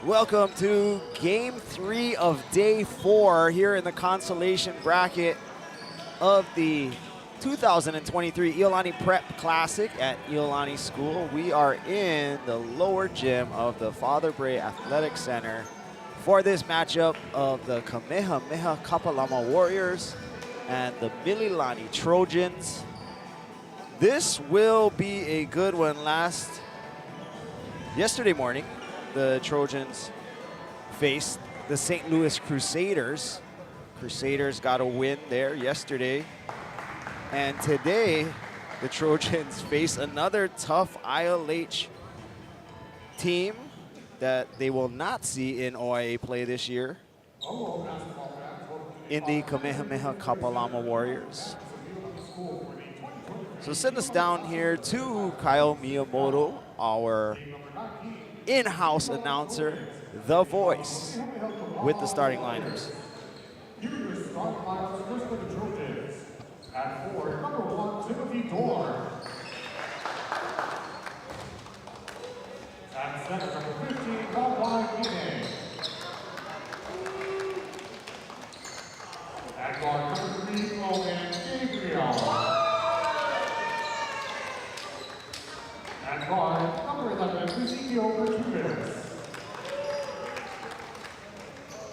Welcome to Game 3 of Day 4 here in the consolation bracket of the 2023 Iolani Prep Classic at Iolani School. We are in the lower gym of the Father Bray Athletic Center for this matchup of the Kamehameha-Kapalama Warriors and the Mililani Trojans. This will be a good one. Yesterday morning, the Trojans faced the St. Louis Crusaders. Crusaders got a win there yesterday. And today, the Trojans face another tough ILH team that they will not see in OIA play this year in the Kamehameha-Kapalama Warriors. So send us down here to Kyle Miyamoto, our in-house announcer, the voice, with the starting lineups. Here are your starting lineups first for the Trojans. At 4, number 1, Timothy Dorn. At 7, number 15, Hawai. At guard, number 3, Logan Gabriel. At guard, number 11, Ezekiel Bertudez.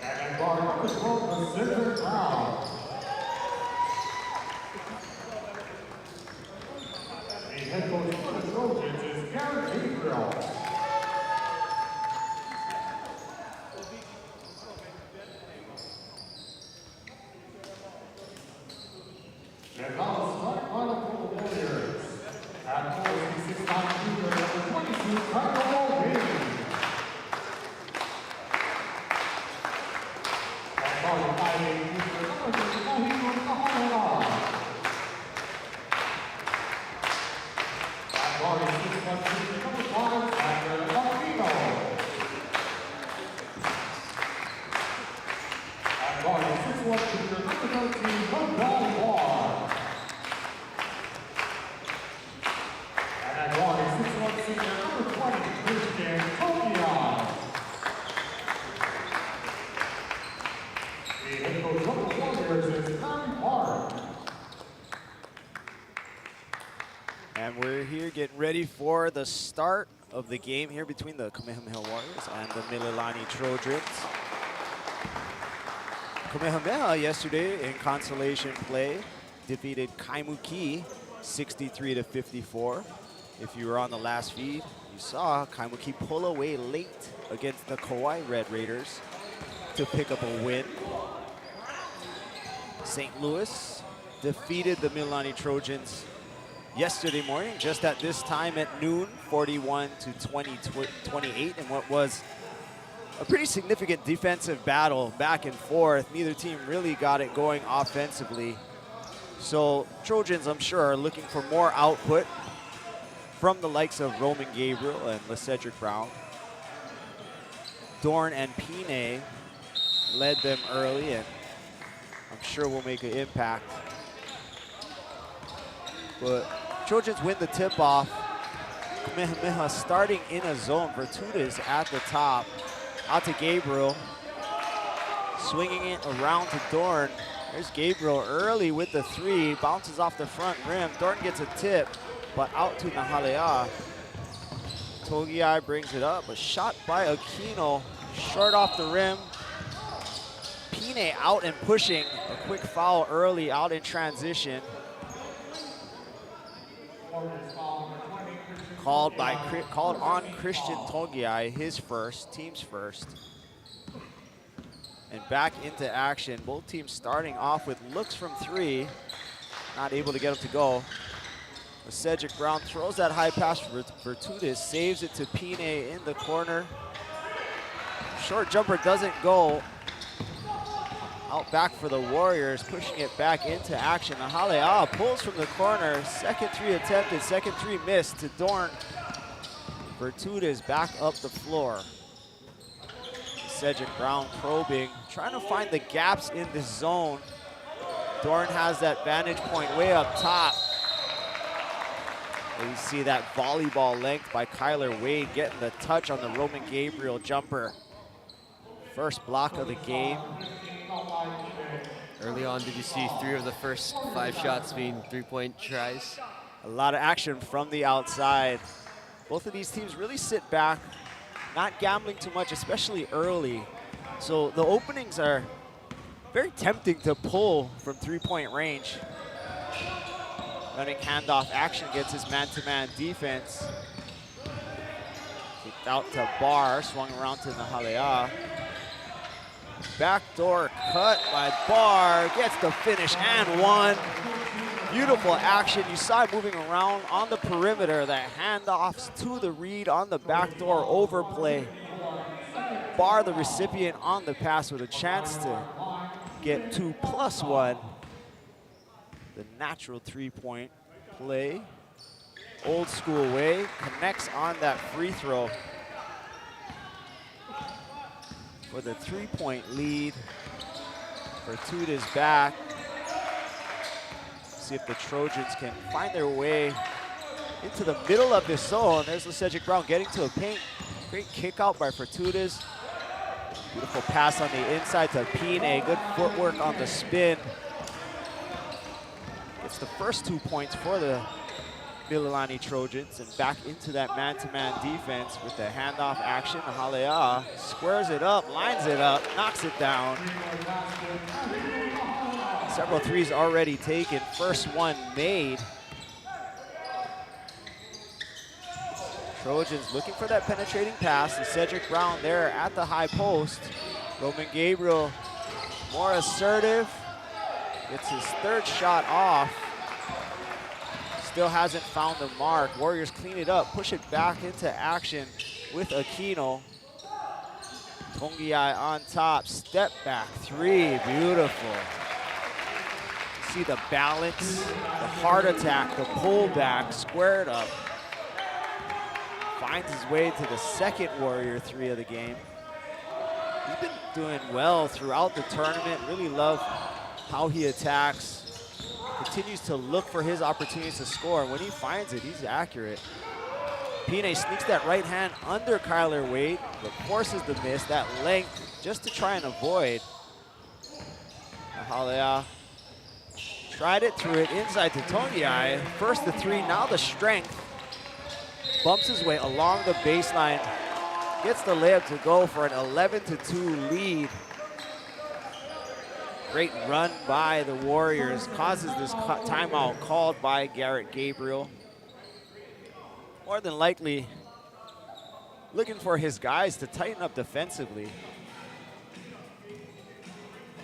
And at guard, number 12, Cedric Brown. The head coach for the Trojans is Garrett Gabriel. And now the starting lineup for the Warriors. At 4, 6'9" junior, number 22, Kaua. At guard, 5'8" junior, number 3, Kamehameha-Maui. At guard, 6'1" junior, number 5, Oviedo. At guard, 6'1" junior, number 13, Bellflower. And at guard, 6'1" senior, number 20, Christian Tokia. The head coach of the Warriors is Calif. And we're here getting ready for the start of the game here between the Kamehameha Warriors and the Mililani Trojans. Kamehameha yesterday in consolation play defeated Kaimuki 63-54. If you were on the last feed, you saw Kaimuki pull away late against the Kauai Red Raiders to pick up a win. St. Louis defeated the Mililani Trojans yesterday morning, just at this time at noon, 41-28, in what was a pretty significant defensive battle back and forth. Neither team really got it going offensively. So Trojans, I'm sure, are looking for more output from the likes of Roman Gabriel and Cedric Brown. Dorn and Pine led them early, and I'm sure will make an impact. But Trojans win the tip-off. Kamehameha starting in a zone. Bertudez at the top. Out to Gabriel. Swinging it around to Dorn. There's Gabriel early with the 3. Bounces off the front rim. Dorn gets a tip, but out to Nahalea. Togiai brings it up. A shot by Aquino. Short off the rim. Pine out and pushing. A quick foul early out in transition. Called on Christian Togiai, his first, team's first. And back into action. Both teams starting off with looks from 3. Not able to get them to go. Cedric Brown throws that high pass for Bertudez, saves it to Pine in the corner. Short jumper doesn't go. Out back for the Warriors, pushing it back into action. Nahalea pulls from the corner. Second 3 attempted, second 3 missed to Dorn. Bertudez back up the floor. Cedric Brown probing, trying to find the gaps in the zone. Dorn has that vantage point way up top. And you see that volleyball length by Kyler Wade getting the touch on the Roman Gabriel jumper. First block of the game. Early on, did you see 3 of the first 5 shots being 3-point tries? A lot of action from the outside. Both of these teams really sit back, not gambling too much, especially early. So the openings are very tempting to pull from 3-point range. Running handoff action against his man-to-man defense. Kicked out to Barr, swung around to Nahalea. Backdoor cut by Barr, gets the finish and one. Beautiful action. You saw it moving around on the perimeter. The handoffs to the read on the backdoor overplay. Barr, the recipient on the pass, with a chance to get 2+1. The natural 3-point play. Old school way, connects on that free throw for the 3-point lead. Vertuda's back. See if the Trojans can find their way into the middle of this zone. There's Cedric Brown getting to a paint. Great kick out by Vertudas. Beautiful pass on the inside to Pine. Good footwork on the spin. Gets the first 2 points for the Mililani Trojans, and back into that man-to-man defense with the handoff action. Nahalea squares it up, lines it up, knocks it down. Several threes already taken, first one made. Trojans looking for that penetrating pass, and Cedric Brown there at the high post. Roman Gabriel more assertive, gets his 3rd shot off. Still hasn't found the mark. Warriors clean it up, push it back into action with Aquino. Tongiai on top, step back 3, beautiful. See the balance, the heart attack, the pullback, squared up. Finds his way to the 2nd Warrior 3 of the game. He's been doing well throughout the tournament. Really love how he attacks. Continues to look for his opportunities to score. When he finds it, he's accurate. Pine sneaks that right hand under Kyler Wade, but forces the miss, that length, just to try and avoid. Nahalea tried it, threw it inside to Tongiai. First the 3, now the strength. Bumps his way along the baseline, gets the layup to go for an 11-2 lead. Great run by the Warriors, causes this timeout called by Garrett Gabriel. More than likely looking for his guys to tighten up defensively.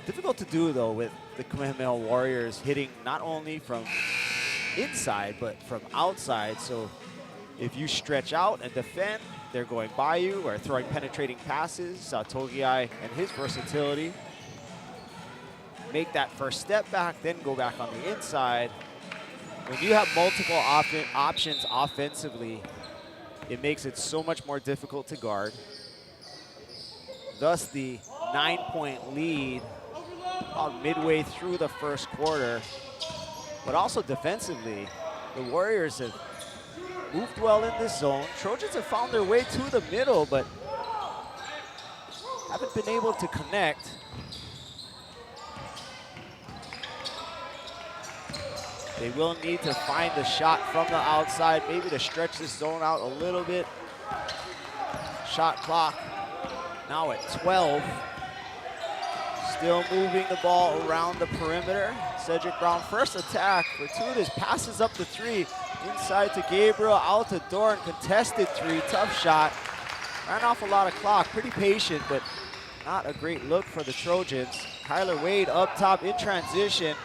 Difficult to do though with the Kamehameha Warriors hitting not only from inside but from outside. So if you stretch out and defend, they're going by you or throwing penetrating passes. Togiai and his versatility. Make that first step back, then go back on the inside. When you have multiple options offensively, it makes it so much more difficult to guard. Thus the 9-point lead about midway through the first quarter. But also defensively, the Warriors have moved well in this zone. Trojans have found their way to the middle, but haven't been able to connect. They will need to find the shot from the outside, maybe to stretch this zone out a little bit. Shot clock now at 12. Still moving the ball around the perimeter. Cedric Brown first attack. Vertudas passes up the 3. Inside to Gabriel, out to Doran, contested 3, tough shot. Ran off a lot of clock, pretty patient, but not a great look for the Trojans. Kyler Wade up top in transition.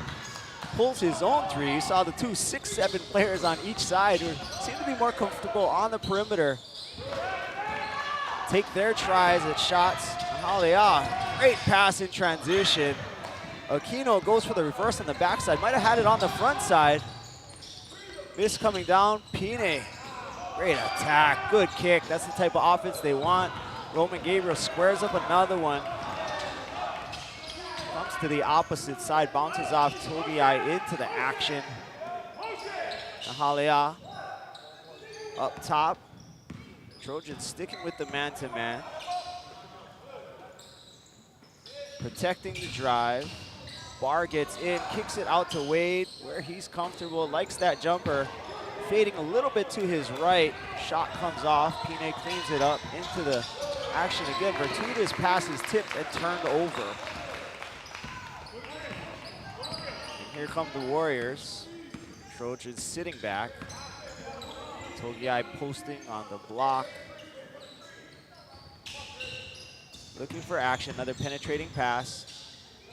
Pulls his own 3. You saw the 2 6'7" players on each side who seem to be more comfortable on the perimeter. Take their tries at shots. Nahalea, great pass in transition. Aquino goes for the reverse on the backside. Might have had it on the front side. Miss coming down. Pine, great attack, good kick. That's the type of offense they want. Roman Gabriel squares up another one. Comes to the opposite side, bounces off Togiai into the action. Nahalea up top. Trojans sticking with the man-to-man. protecting the drive. Barr gets in, kicks it out to Wade where he's comfortable, likes that jumper. Fading a little bit to his right. Shot comes off. Pine cleans it up into the action again. Vertudes pass is tipped and turned over. And here come the Warriors. Trojans sitting back. Togiai posting on the block. Looking for action, another penetrating pass.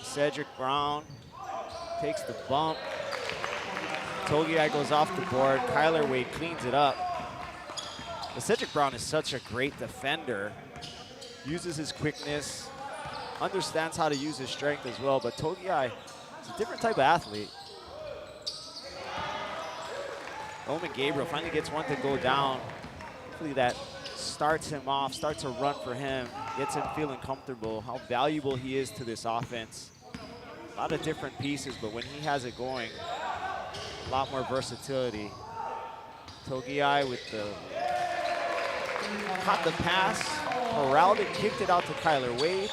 Cedric Brown takes the bump. Togiai goes off the board. Kyler Wade cleans it up. But Cedric Brown is such a great defender. Uses his quickness, understands how to use his strength as well, but Togiai is a different type of athlete. Roman Gabriel finally gets one to go down. Hopefully that starts him off, starts a run for him, gets him feeling comfortable, how valuable he is to this offense. A lot of different pieces, but when he has it going, a lot more versatility. Togiai with the, caught the pass, corralled it, kicked it out to Kyler Wade.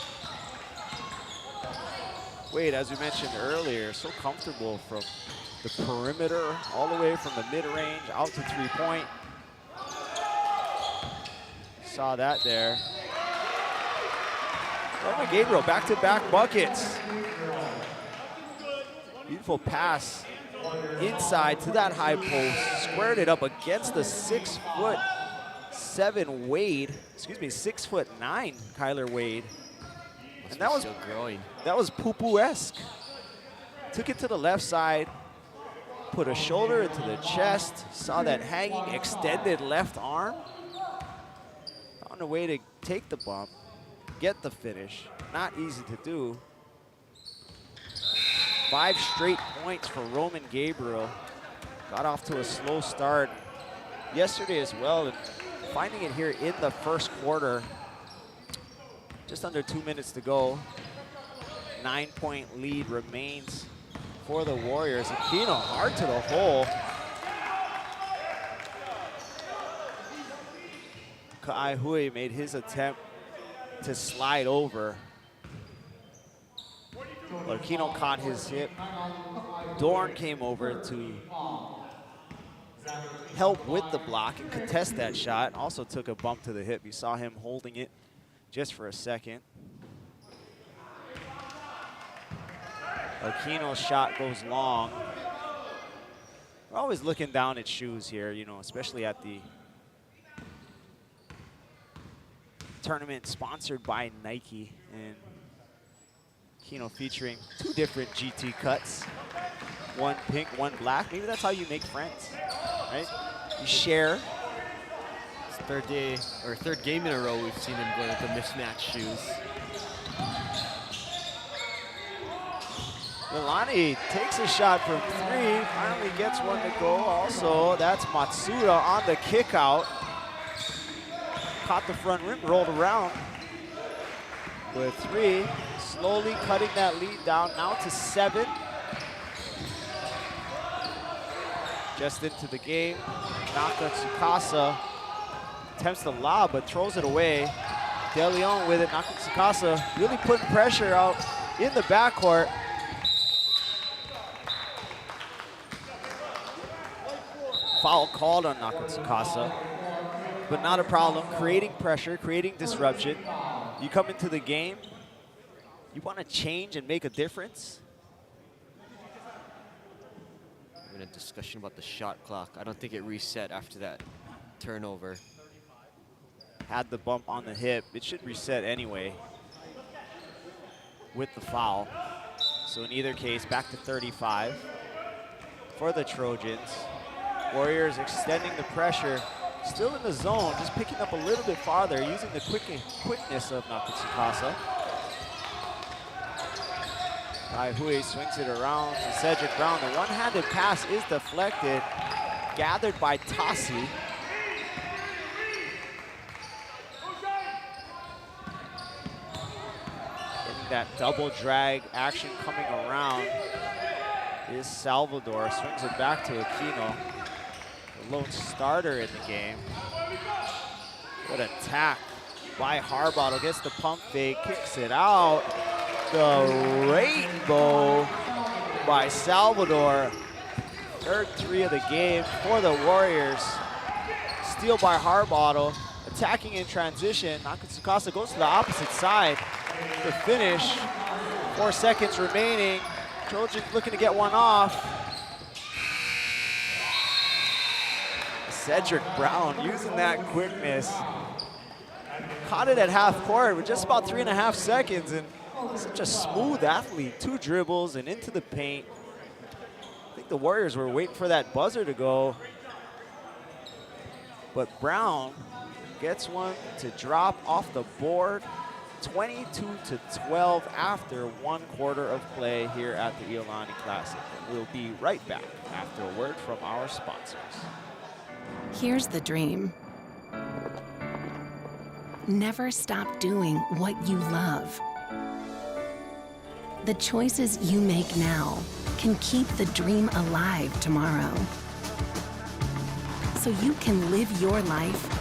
Wade, as we mentioned earlier, so comfortable from the perimeter, all the way from the mid-range out to three-point. Saw that there. Roman Gabriel, back-to-back buckets. Beautiful pass inside to that high post, squared it up against the 6'7" Wade, excuse me, 6'9" Kyler Wade. And that was still growing. That was poo-poo-esque. Took it to the left side, put a shoulder into the chest, saw that hanging extended left arm. Found a way to take the bump, get the finish. Not easy to do. 5 straight points for Roman Gabriel. Got off to a slow start yesterday as well, and finding it here in the first quarter. Just under 2 minutes to go. 9-point lead remains for the Warriors. Aquino hard to the hole. Ka'aihui made his attempt to slide over. But Aquino caught his hip. Dorn came over to help with the block and contest that shot. Also took a bump to the hip. You saw him holding it just for a second. Aquino's shot goes long. We're always looking down at shoes here, you know, especially at the tournament sponsored by Nike. And Aquino featuring 2 different GT cuts. One pink, one black. Maybe that's how you make friends, right? You share. It's third game in a row we've seen him go with the mismatched shoes. Mililani takes a shot from 3, finally gets one to go. Also, that's Matsuda on the kick out. Caught the front rim, rolled around with 3. Slowly cutting that lead down now to 7. Just into the game. Naka Tsukasa attempts the lob, but throws it away. De Leon with it. Naka Tsukasa really putting pressure out in the backcourt. Foul called on Naka Tsukasa, but not a problem. Creating pressure, creating disruption. You come into the game, you want to change and make a difference. We're in a discussion about the shot clock. I don't think it reset after that turnover. Had the bump on the hip. It should reset anyway with the foul. So in either case, back to 35 for the Trojans. Warriors extending the pressure. Still in the zone, just picking up a little bit farther, using the quickness of Naka Tsukasa. Kaihui swings it around to Cedric Brown. The one-handed pass is deflected, gathered by Tassi. Getting that double drag action coming around is Salvador. Swings it back to Aquino. The lone starter in the game. Good attack by Harbottle. Gets the pump fake, kicks it out. the rainbow by Salvador. Third three of the game for the Warriors. Steal by Harbottle. Attacking in transition. Nakatsuka goes to the opposite side to finish. 4 seconds remaining. Trojans looking to get one off. Cedric Brown using that quickness. Caught it at half court with just about 3.5 seconds, and such a smooth athlete. 2 dribbles and into the paint. I think the Warriors were waiting for that buzzer to go. But Brown gets one to drop off the board. 22-12 after 1 quarter of play here at the Iolani Classic. We'll be right back after a word from our sponsors. Here's the dream. Never stop doing what you love. The choices you make now can keep the dream alive tomorrow. So you can live your life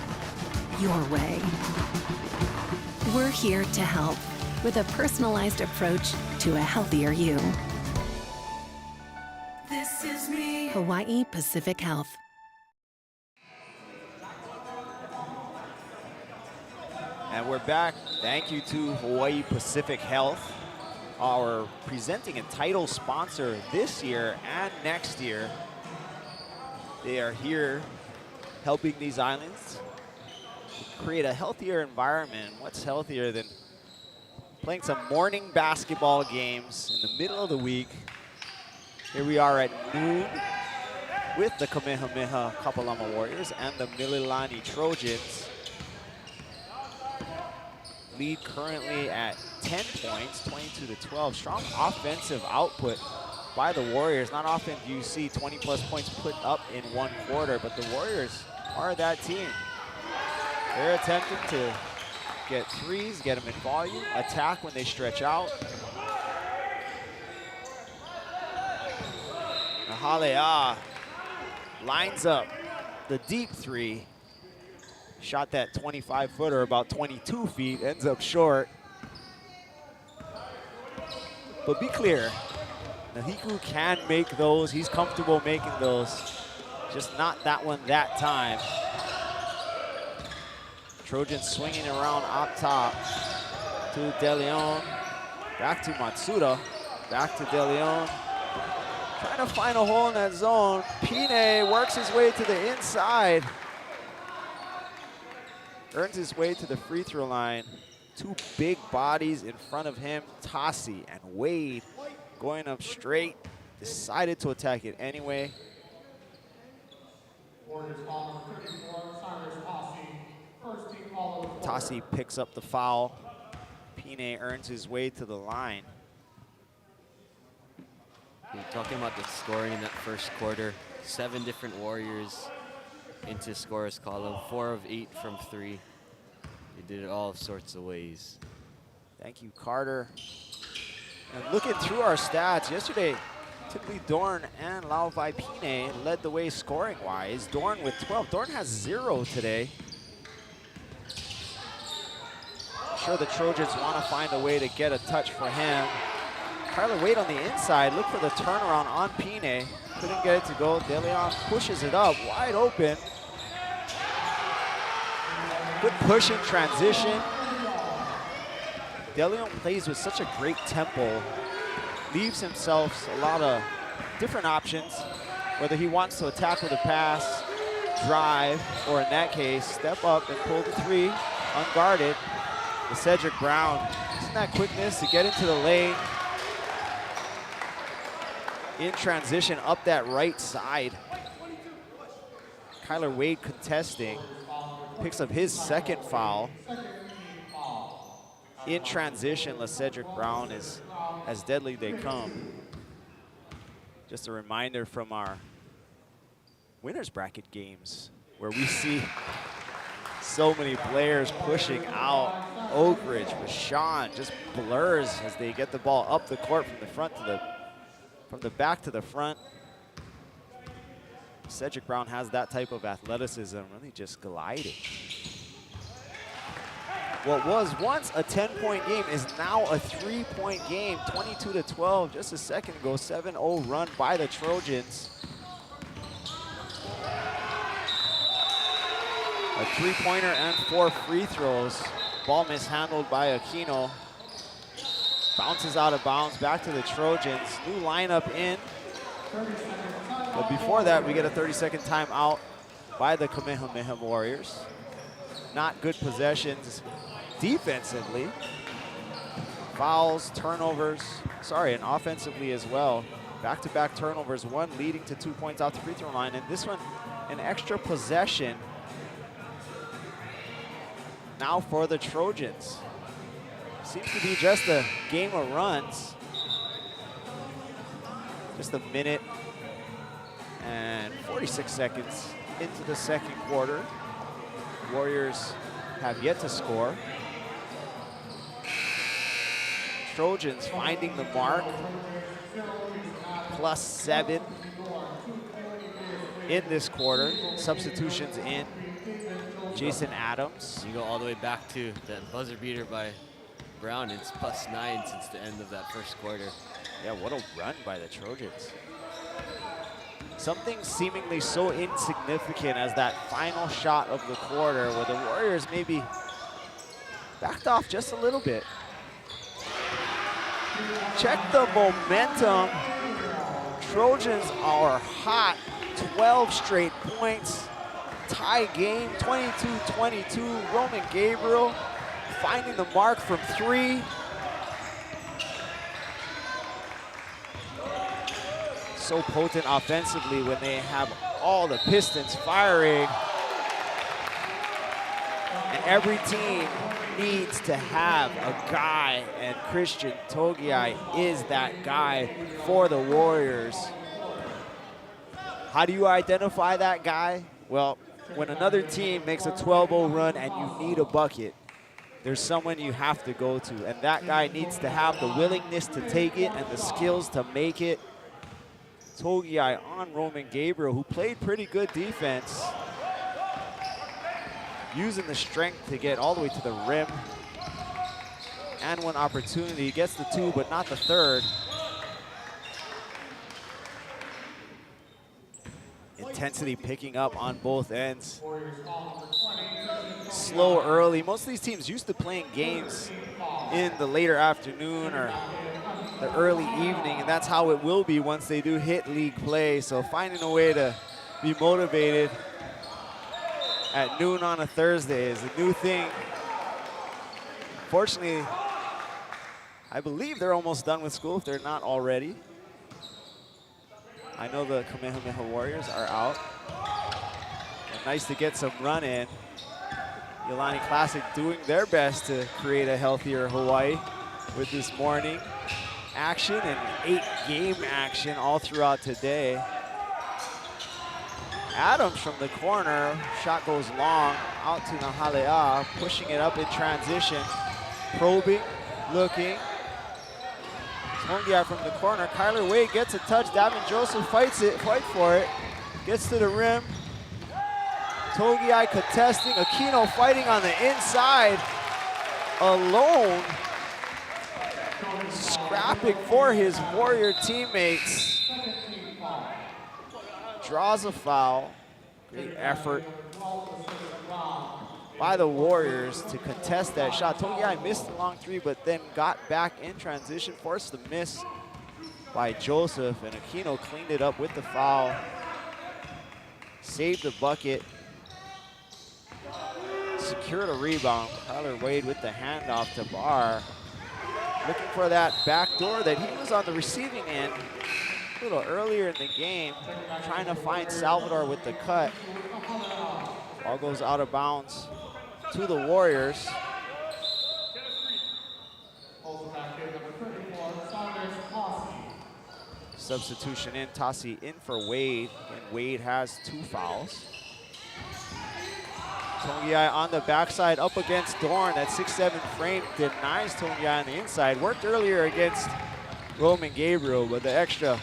your way. We're here to help with a personalized approach to a healthier you. This is me. Hawaii Pacific Health. And we're back. Thank you to Hawaii Pacific Health, our presenting and title sponsor this year and next year. They are here helping these islands create a healthier environment. What's healthier than playing some morning basketball games in the middle of the week? Here we are at noon with the Kamehameha-Kapalama Warriors and the Mililani Trojans. Lead currently at 10 points, 22-12. Strong offensive output by the Warriors. Not often do you see 20-plus points put up in 1 quarter, but the Warriors are that team. They're attempting to get threes, get them in volume, attack when they stretch out. Nahalea lines up the deep three. Shot that 25-footer about 22 feet, ends up short. But be clear, Nahiku can make those. He's comfortable making those. Just not that one that time. Trojans swinging around up top to De Leon. Back to Matsuda. Back to De Leon. Trying to find a hole in that zone. Pine works his way to the inside. Earns his way to the free throw line. 2 big bodies in front of him. Tassi and Wade going up straight. Decided to attack it anyway. Tassi picks up the foul. Pine earns his way to the line. You're talking about the scoring in that first quarter. 7 different Warriors into scorer's column. 4 of 8 from 3. They did it all sorts of ways. Thank you, Carter. And looking through our stats, yesterday, typically Dorn and Lauvai Pine led the way scoring-wise. Dorn with 12. Dorn has 0 today. I'm sure the Trojans want to find a way to get a touch for him. Kyler Wade on the inside, look for the turnaround on Pine. Couldn't get it to go. De Leon pushes it up, wide open. Good push in transition. De Leon plays with such a great tempo. Leaves himself a lot of different options, whether he wants to attack with a pass, drive, or in that case, step up and pull the 3 unguarded. The Cedric Brown, using that quickness to get into the lane. In transition up that right side. Kyler Wade contesting. Picks up his 2nd foul. In transition, LaCedric Brown is as deadly they come. Just a reminder from our winners bracket games where we see so many players pushing out. Oak Ridge, Vashon just blurs as they get the ball up the court from the front to from the back to the front. Cedric Brown has that type of athleticism, really just gliding. What was once a 10-point game is now a 3-point game, 22-12. Just a second ago, 7-0 run by the Trojans. A 3-pointer and 4 free throws. Ball mishandled by Aquino. Bounces out of bounds, back to the Trojans. New lineup in. But before that, we get a 30-second timeout by the Kamehameha Warriors. Not good possessions defensively. Fouls, turnovers, and offensively as well. Back-to-back turnovers, one leading to 2 points out the free throw line, and this one, an extra possession now for the Trojans. Seems to be just a game of runs. Just a minute and 46 seconds into the second quarter. Warriors have yet to score. Trojans finding the mark. +7 in this quarter. Substitutions in. Jason Adams. You go all the way back to that buzzer beater by Brown. It's +9 since the end of that first quarter. Yeah, what a run by the Trojans. Something seemingly so insignificant as that final shot of the quarter where the Warriors maybe backed off just a little bit. Check the momentum. Trojans are hot, 12 straight points. Tie game, 22-22. Roman Gabriel finding the mark from 3. So potent offensively when they have all the pistons firing. And every team needs to have a guy, and Christian Togiai is that guy for the Warriors. How do you identify that guy? Well, when another team makes a 12-0 run and you need a bucket, there's someone you have to go to, and that guy needs to have the willingness to take it and the skills to make it. Togiai on Roman Gabriel, who played pretty good defense, using the strength to get all the way to the rim. And one opportunity, gets the 2, but not the 3rd. Intensity picking up on both ends. Slow early. Most of these teams used to playing games in the later afternoon or the early evening, and that's how it will be once they do hit league play. So finding a way to be motivated at noon on a Thursday is a new thing. Fortunately, I believe they're almost done with school if they're not already. I know the Kamehameha Warriors are out. And nice to get some run in. Iolani Classic doing their best to create a healthier Hawaii with this morning action and 8-game action all throughout today. Adams from the corner, shot goes long, out to Nahalea, pushing it up in transition, probing, looking. Togiai from the corner, Kyler Wade gets a touch, Davin Joseph fight for it, gets to the rim. Togiai contesting, Aquino fighting on the inside, alone, scrapping for his Warrior teammates. Draws a foul. Great effort by the Warriors to contest that shot. Togiai missed the long 3, but then got back in transition, forced the miss by Joseph, and Aquino cleaned it up with the foul. Saved the bucket. Secured a rebound. Tyler Wade with the handoff to Barr. Looking for that back door that he was on the receiving end a little earlier in the game, trying to find Salvador with the cut. Ball goes out of bounds to the Warriors. Substitution in, Tassi in for Wade, and Wade has 2 fouls. Togiai on the backside up against Dorn. That 6'7" frame denies Togiai on the inside. Worked earlier against Roman Gabriel, but the extra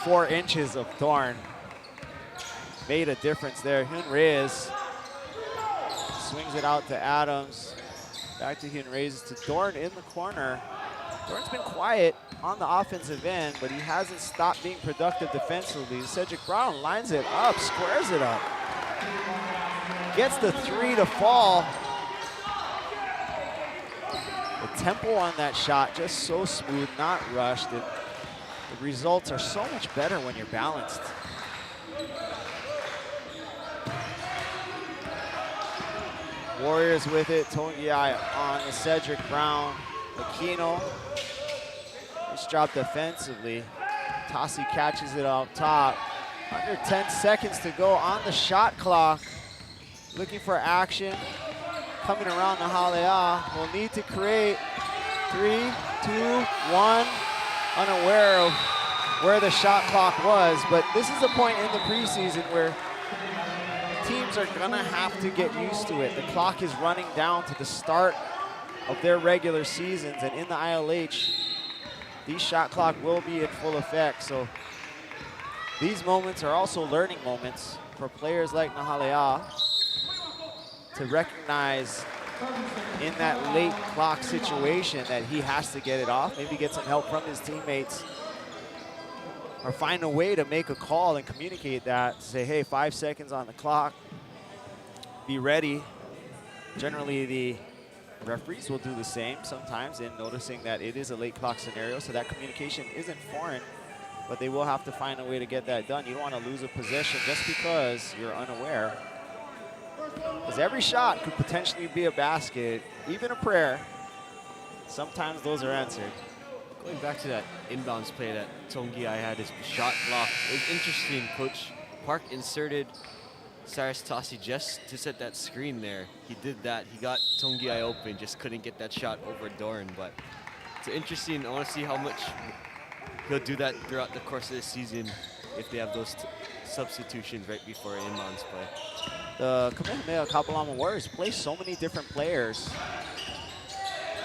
4 inches of Dorn made a difference there. Hyun Reyes swings it out to Adams. Back to Raises to Dorn in the corner. Dorn's been quiet on the offensive end, but he hasn't stopped being productive defensively. Cedric Brown lines it up, squares it up. Gets the 3 to fall. The tempo on that shot, just so smooth, not rushed. The results are so much better when you're balanced. Warriors with it, Tongiai on the Cedric Brown. Aquino, nice job defensively. Tassi catches it up top. Under 10 seconds to go on the shot clock. Looking for action. Coming around the Halea. Will need to create 3, 2, 1. Unaware of where the shot clock was, but this is a point in the preseason where teams are gonna have to get used to it. The clock is running down to the start of their regular seasons, and in the ILH, these shot clock will be in full effect. So these moments are also learning moments for players like Nahalea to recognize in that late clock situation that he has to get it off, maybe get some help from his teammates, or find a way to make a call and communicate that, say, hey, 5 seconds on the clock, be ready. Generally, the referees will do the same sometimes in noticing that it is a late clock scenario, so that communication isn't foreign, but they will have to find a way to get that done. You don't want to lose a possession just because you're unaware, because every shot could potentially be a basket, even a prayer. Sometimes those are answered. Going back to that inbounds play that Tongiai had his shot block, it was interesting. Coach Park inserted Cyrus Tassi just to set that screen there. He did that. He got Tongiai open, just couldn't get that shot over Dorn. But it's interesting. I want to see how much he'll do that throughout the course of the season if they have those substitutions right before inbounds play. The Kamehameha-Kapalama Warriors play so many different players,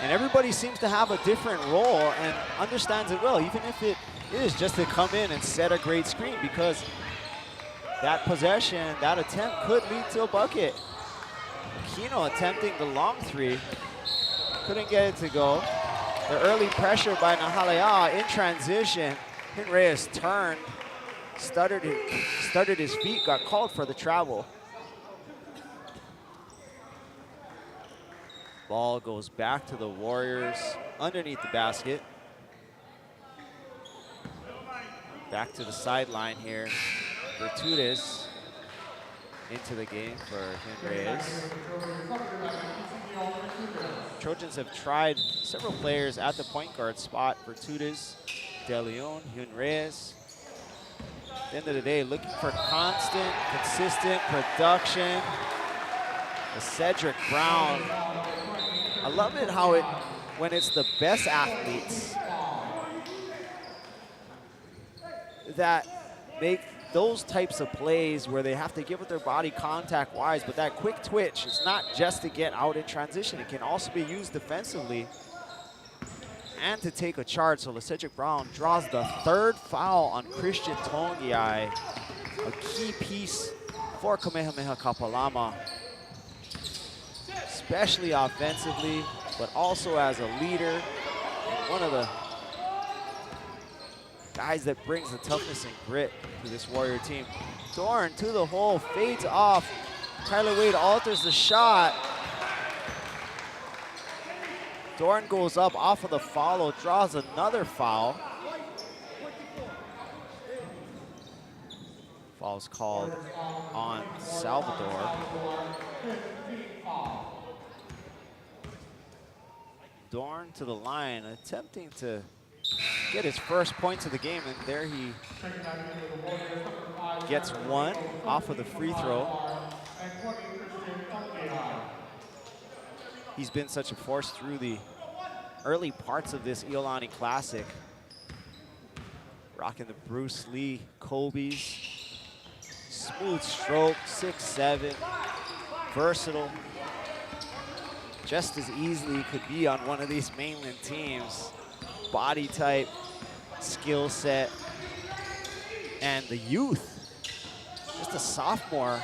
and everybody seems to have a different role and understands it well, even if it is just to come in and set a great screen, because that possession, that attempt could lead to a bucket. Aquino attempting the long 3, couldn't get it to go. The early pressure by Nahalea in transition. Reyes turned, stuttered his feet, got called for the travel. Ball goes back to the Warriors underneath the basket. Back to the sideline here. Virtudes into the game for Reyes. Trojans have tried several players at the point guard spot. Virtudes, De Leon, Reyes. At the end of the day, looking for constant, consistent production. The Cedric Brown. I love it how when it's the best athletes that make those types of plays where they have to give with their body contact-wise, but that quick twitch, it's not just to get out in transition. It can also be used defensively and to take a charge. So Cedric Brown draws the 3rd foul on Christian Tongiai, a key piece for Kamehameha-Kapalama, especially offensively, but also as a leader, one of the guys that brings the toughness and grit to this Warrior team. Dorn to the hole, fades off. Tyler Wade alters the shot. Dorn goes up off of the follow, draws another foul. Foul's called on Salvador. Dorn to the line, attempting to get his first points of the game, and there he gets one off of the free throw. He's been such a force through the early parts of this Iolani Classic. Rocking the Bruce Lee Kobe's. Smooth stroke, 6'7", versatile. Just as easily could be on one of these mainland teams. Body type, skill set, and the youth. Just a sophomore.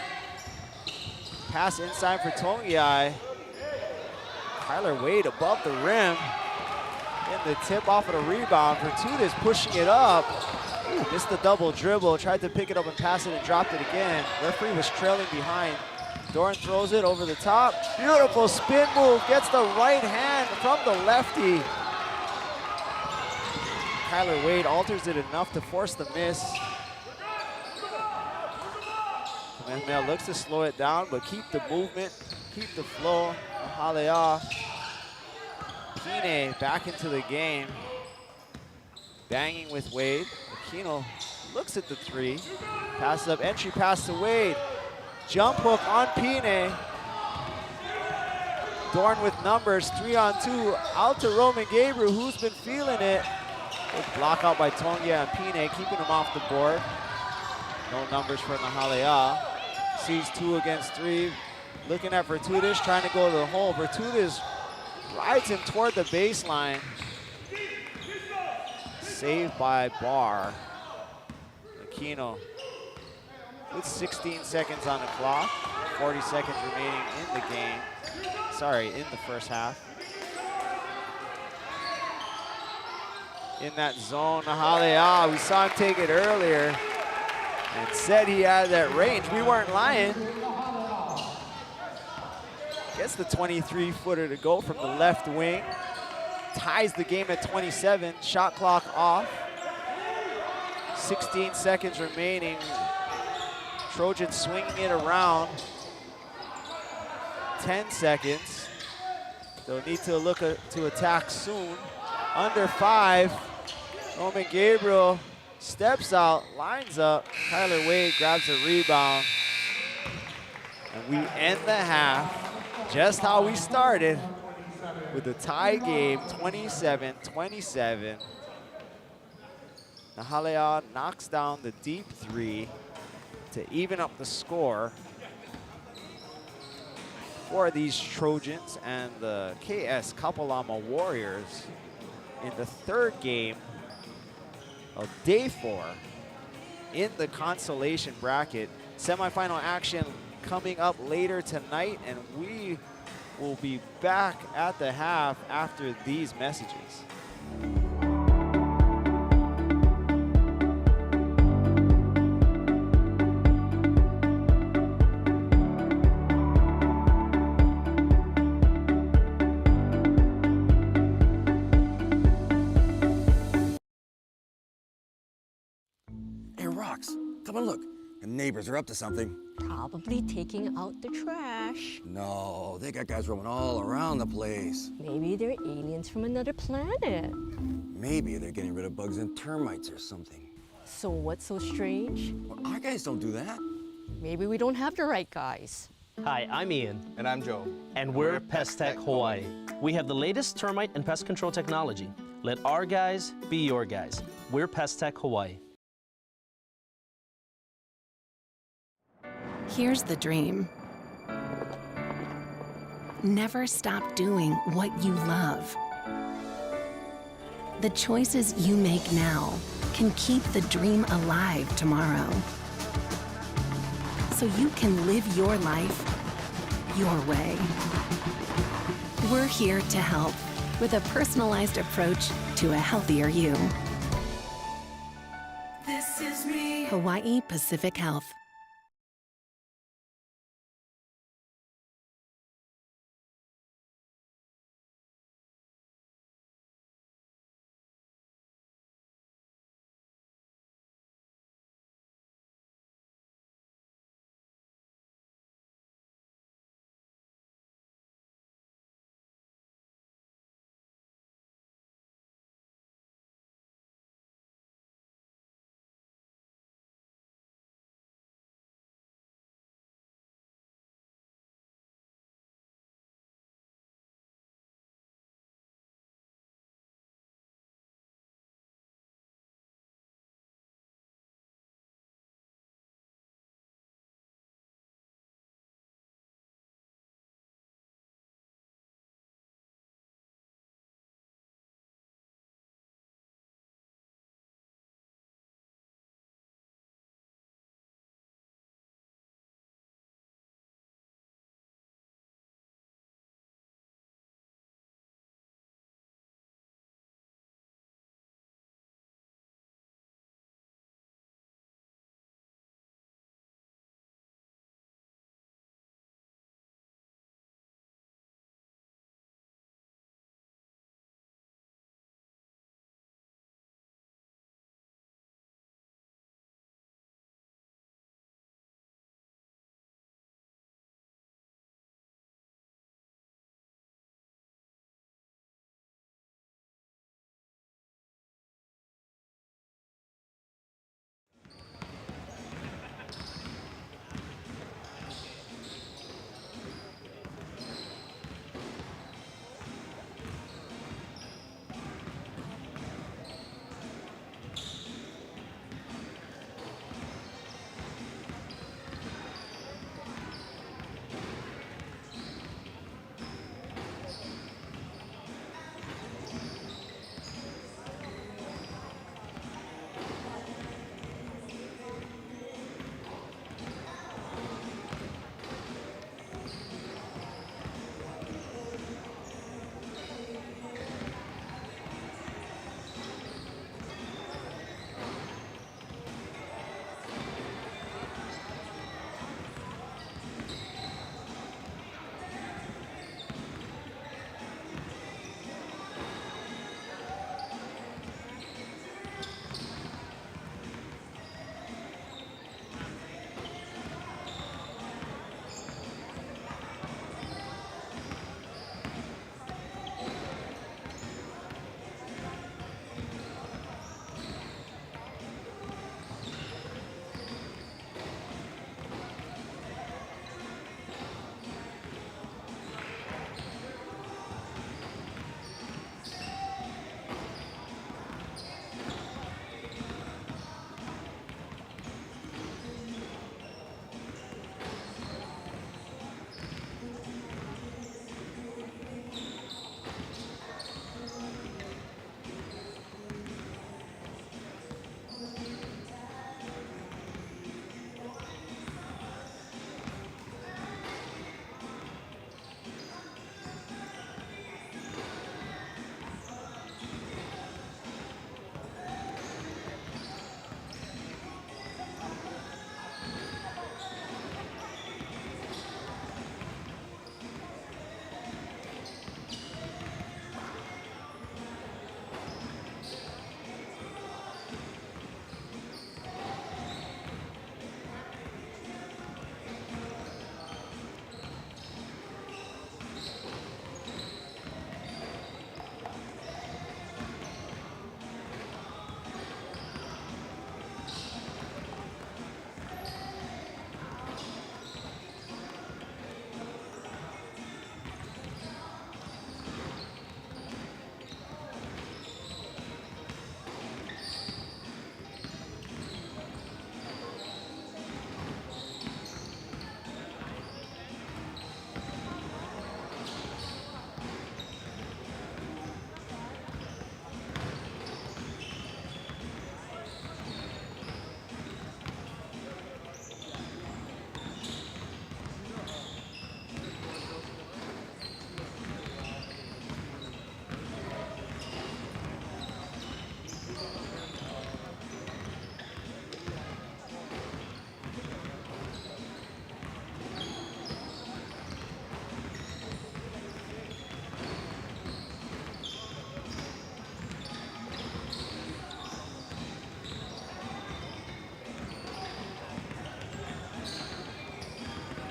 Pass inside for Tongiai. Kyler Wade above the rim. And the tip off of the rebound. Virtudes pushing it up. Ooh, missed the double dribble. Tried to pick it up and pass it and dropped it again. Referee was trailing behind. Doran throws it over the top. Beautiful spin move. Gets the right hand from the lefty. Kyler Wade alters it enough to force the miss. Kamehameha looks to slow it down, but keep the movement, keep the flow. Halea. Pine back into the game. Banging with Wade. Aquino looks at the three. Passes up, entry pass to Wade. Jump hook on Pine. Dorn with numbers, 3-on-2. Out to Roman Gabriel, who's been feeling it. Good block out by Tongia and Pine, keeping him off the board. No numbers for Nahalea. Sees 2 against 3. Looking at Virtudes, trying to go to the hole. Virtudes rides him toward the baseline. Saved by Barr. Aquino with 16 seconds on the clock. 40 seconds remaining in the game. Sorry, in the first half. In that zone, Nahalea, we saw him take it earlier and said he had that range. We weren't lying. Gets the 23-footer to go from the left wing. Ties the game at 27, shot clock off. 16 seconds remaining. Trojans swinging it around. 10 seconds. They'll need to look to attack soon. Under 5. Roman Gabriel steps out, lines up. Kyler Wade grabs a rebound. And we end the half just how we started, with a tie game, 27-27. Nahalea knocks down the deep 3 to even up the score for these Trojans and the Kamehameha-Kapalama Warriors in the 3rd game of day 4 in the consolation bracket. Semifinal action coming up later tonight, and we will be back at the half after these messages. Hey, Rox, come and look. The neighbors are up to something. Probably taking out the trash. No, they got guys roaming all around the place. Maybe they're aliens from another planet. Maybe they're getting rid of bugs and termites or something. So what's so strange? Well, our guys don't do that. Maybe we don't have the right guys. Hi, I'm Ian. And I'm Joe. And we're Pest Tech Hawaii. We have the latest termite and pest control technology. Let our guys be your guys. We're Pest Tech Hawaii. Here's the dream. Never stop doing what you love. The choices you make now can keep the dream alive tomorrow. So you can live your life your way. We're here to help with a personalized approach to a healthier you. This is me. Hawaii Pacific Health.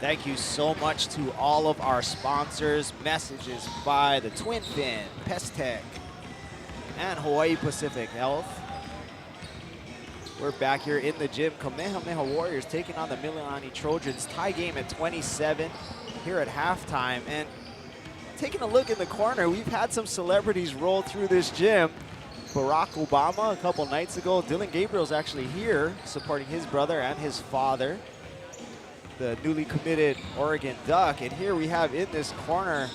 Thank you so much to all of our sponsors. Messages by the Twin Fin, Pestec, and Hawaii Pacific Health. We're back here in the gym. Kamehameha Warriors taking on the Mililani Trojans. Tie game at 27 here at halftime. And taking a look in the corner, we've had some celebrities roll through this gym. Barack Obama a couple nights ago. Dylan Gabriel's actually here supporting his brother and his father, the newly committed Oregon Duck. And here we have in this corner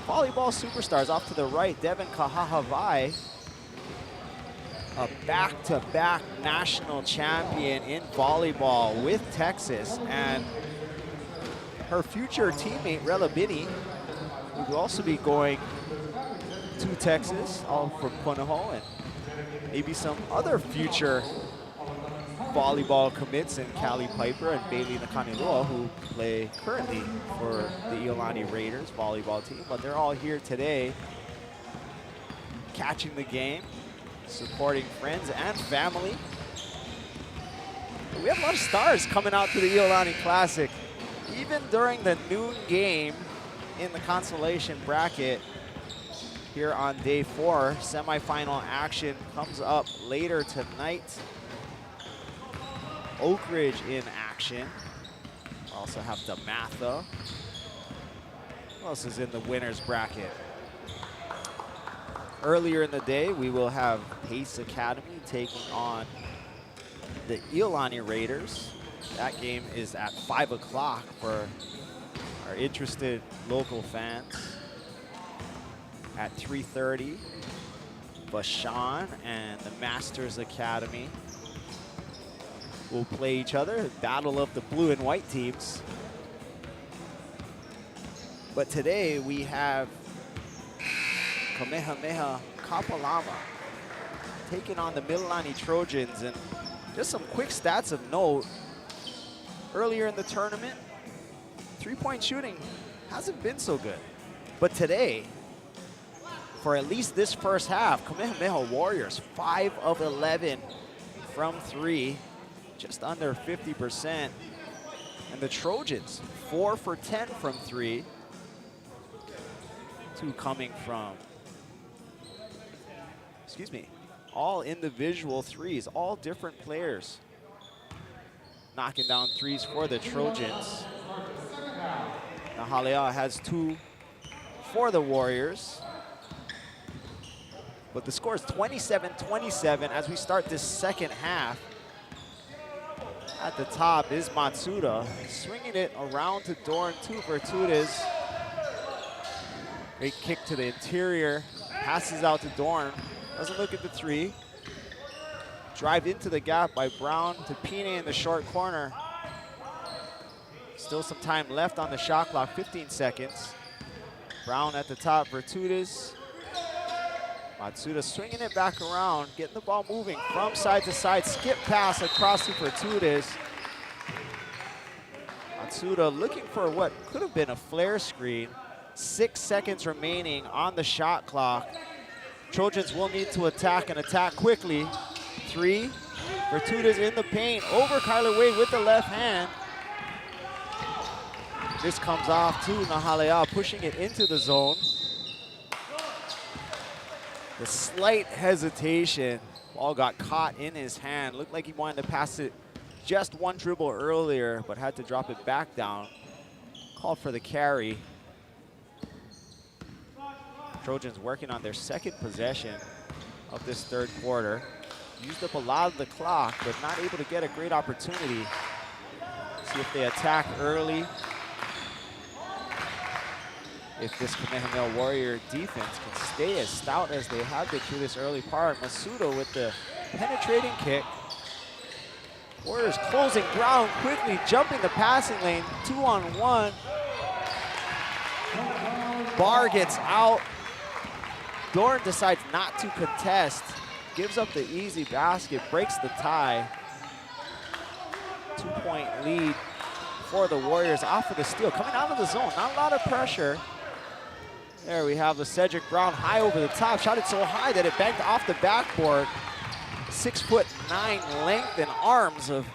volleyball superstars. Off to the right, Devin Kahahavai, a back-to-back national champion in volleyball with Texas, and her future teammate Rella Binney, who will also be going to Texas, all from Punahou, and maybe some other future volleyball commits in Callie Piper and Bailey Nakanilua, who play currently for the Iolani Raiders volleyball team. But they're all here today, catching the game, supporting friends and family. We have a lot of stars coming out to the Iolani Classic. Even during the noon game in the consolation bracket here on day 4, semifinal action comes up later tonight. Oak Ridge in action. We also have DeMatha. Who else is in the winner's bracket? Earlier in the day, we will have Pace Academy taking on the Iolani Raiders. That game is at 5 o'clock for our interested local fans. At 3:30, Vashon and the Masters Academy will play each other, battle of the blue and white teams. But today we have Kamehameha-Kapalama taking on the Mililani Trojans. And just some quick stats of note. Earlier in the tournament, three-point shooting hasn't been so good. But today, for at least this first half, Kamehameha Warriors 5 of 11 from 3, just under 50%. And the Trojans 4 for 10 from 3, 2 coming from, all individual threes, all different players knocking down threes for the Trojans. Nahalea has 2 for the Warriors. But the score is 27-27 as we start this second half. At the top is Matsuda, swinging it around to Dorn, 2 Virtudes. Great kick to the interior, passes out to Dorn, doesn't look at the 3. Drive into the gap by Brown to Pine in the short corner. Still some time left on the shot clock, 15 seconds. Brown at the top, Virtudes. Matsuda swinging it back around, getting the ball moving from side to side. Skip pass across to Virtudes. Matsuda looking for what could have been a flare screen. 6 seconds remaining on the shot clock. Trojans will need to attack and attack quickly. 3, Virtudes in the paint, over Kyler Wade with the left hand. This comes off to Nahalea, pushing it into the zone. The slight hesitation, ball got caught in his hand. Looked like he wanted to pass it just 1 dribble earlier, but had to drop it back down. Called for the carry. Trojans working on their second possession of this third quarter. Used up a lot of the clock, but not able to get a great opportunity. See if they attack early. If this Kamehameha Warrior defense can stay as stout as they have been through this early part. Masudo with the penetrating kick. Warriors closing ground quickly, jumping the passing lane, 2-on-1. Bar gets out. Dorn decides not to contest. Gives up the easy basket, breaks the tie. 2-point lead for the Warriors off of the steal. Coming out of the zone, not a lot of pressure. There we have the Cedric Brown high over the top. Shot it so high that it banked off the backboard. 6'9" length and arms of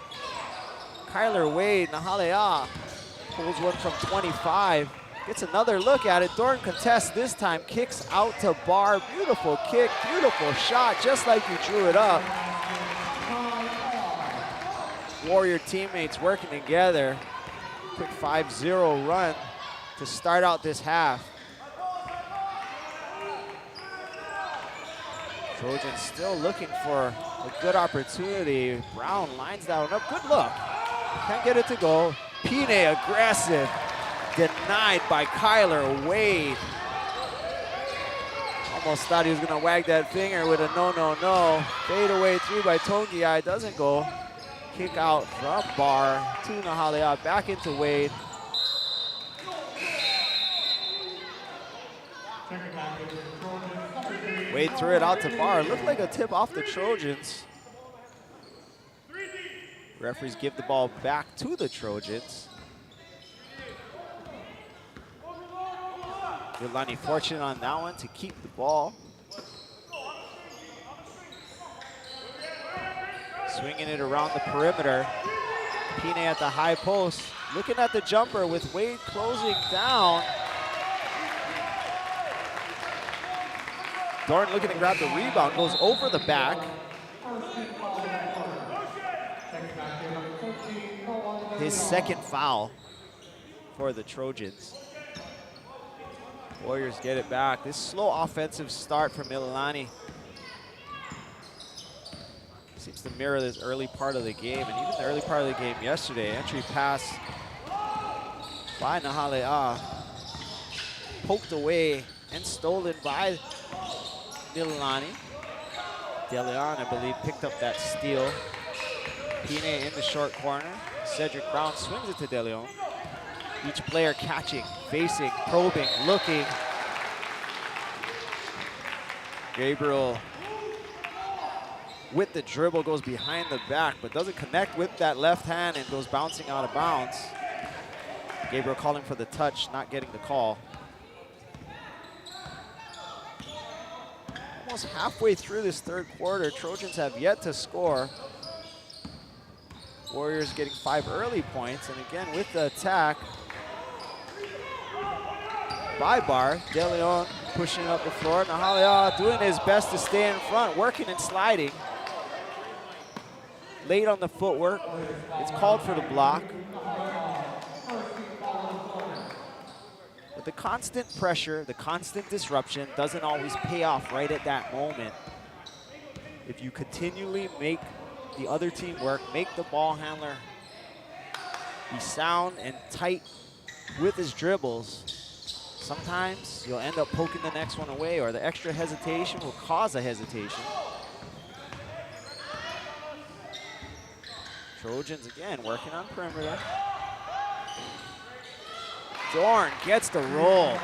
Kyler Wade. Nahalea Pulls one from 25. Gets another look at it. Dorn contests this time. Kicks out to Bar. Beautiful kick, beautiful shot, just like you drew it up. Warrior teammates working together. Quick 5-0 run to start out this half. Trojans still looking for a good opportunity. Brown lines that one up. Good look. Can't get it to go. Pine aggressive. Denied by Kyler Wade. Almost thought he was going to wag that finger with a no, no, no. Fade away through by Tongiai. Doesn't go. Kick out from Bar to Nahalea. Back into Wade. Wade threw it out to Bar. Looked like a tip off the Trojans. Referees give the ball back to the Trojans. Iolani fortunate on that one to keep the ball. Swinging it around the perimeter. Pine at the high post. Looking at the jumper with Wade closing down. Dorn looking to grab the rebound, goes over the back. His second foul for the Trojans. Warriors get it back. This slow offensive start from Mililani seems to mirror this early part of the game, and even the early part of the game yesterday. Entry pass by Nahalea, poked away and stolen by Mililani. DeLeon, I believe, picked up that steal. Pine in the short corner. Cedric Brown swings it to DeLeon. Each player catching, facing, probing, looking. Gabriel with the dribble goes behind the back, but doesn't connect with that left hand and goes bouncing out of bounds. Gabriel calling for the touch, not getting the call. Almost halfway through this third quarter, Trojans have yet to score. Warriors getting 5 early points, and again with the attack by Bar. DeLeon pushing up the floor. Nahalea doing his best to stay in front, working and sliding. Late on the footwork. It's called for the block. But the constant pressure, the constant disruption doesn't always pay off right at that moment. If you continually make the other team work, make the ball handler be sound and tight with his dribbles, sometimes you'll end up poking the next one away, or the extra hesitation will cause a hesitation. Trojans again working on perimeter. Dorn gets the roll.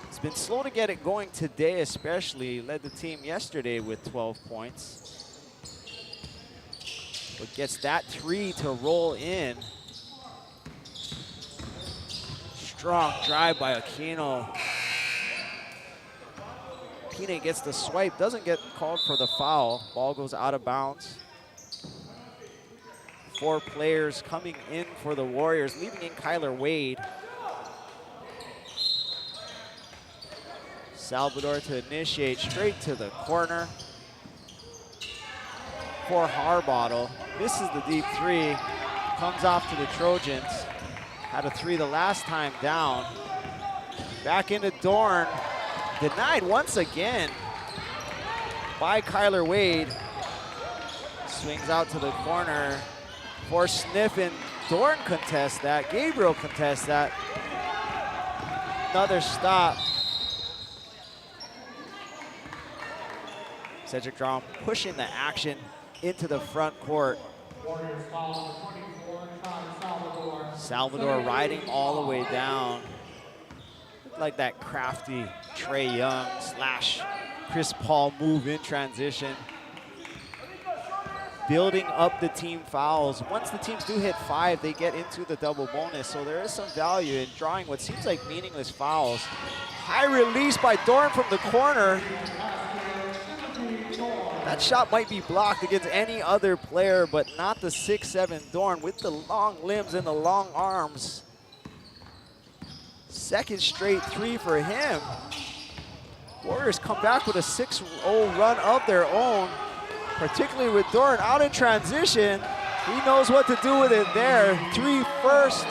It's been slow to get it going today, especially. Led the team yesterday with 12 points. But gets that 3 to roll in. Strong drive by Aquino. Pine gets the swipe, doesn't get called for the foul. Ball goes out of bounds. 4 players coming in for the Warriors, leaving in Kyler Wade. Salvador to initiate straight to the corner for Harbottle. Misses the deep 3, comes off to the Trojans. Had a 3 the last time down. Back into Dorn. Denied once again by Kyler Wade. Swings out to the corner for Sniffen. Dorn contests that. Gabriel contests that. Another stop. Cedric Drum pushing the action into the front court. Salvador riding all the way down. Like that crafty Trae Young / Chris Paul move in transition. Building up the team fouls. Once the teams do hit 5, they get into the double bonus. So there is some value in drawing what seems like meaningless fouls. High release by Dorn from the corner. That shot might be blocked against any other player, but not the 6'7" Dorn with the long limbs and the long arms. Second straight three for him. Warriors come back with a 6-0 run of their own, particularly with Dorn out in transition. He knows what to do with it there. 3 first,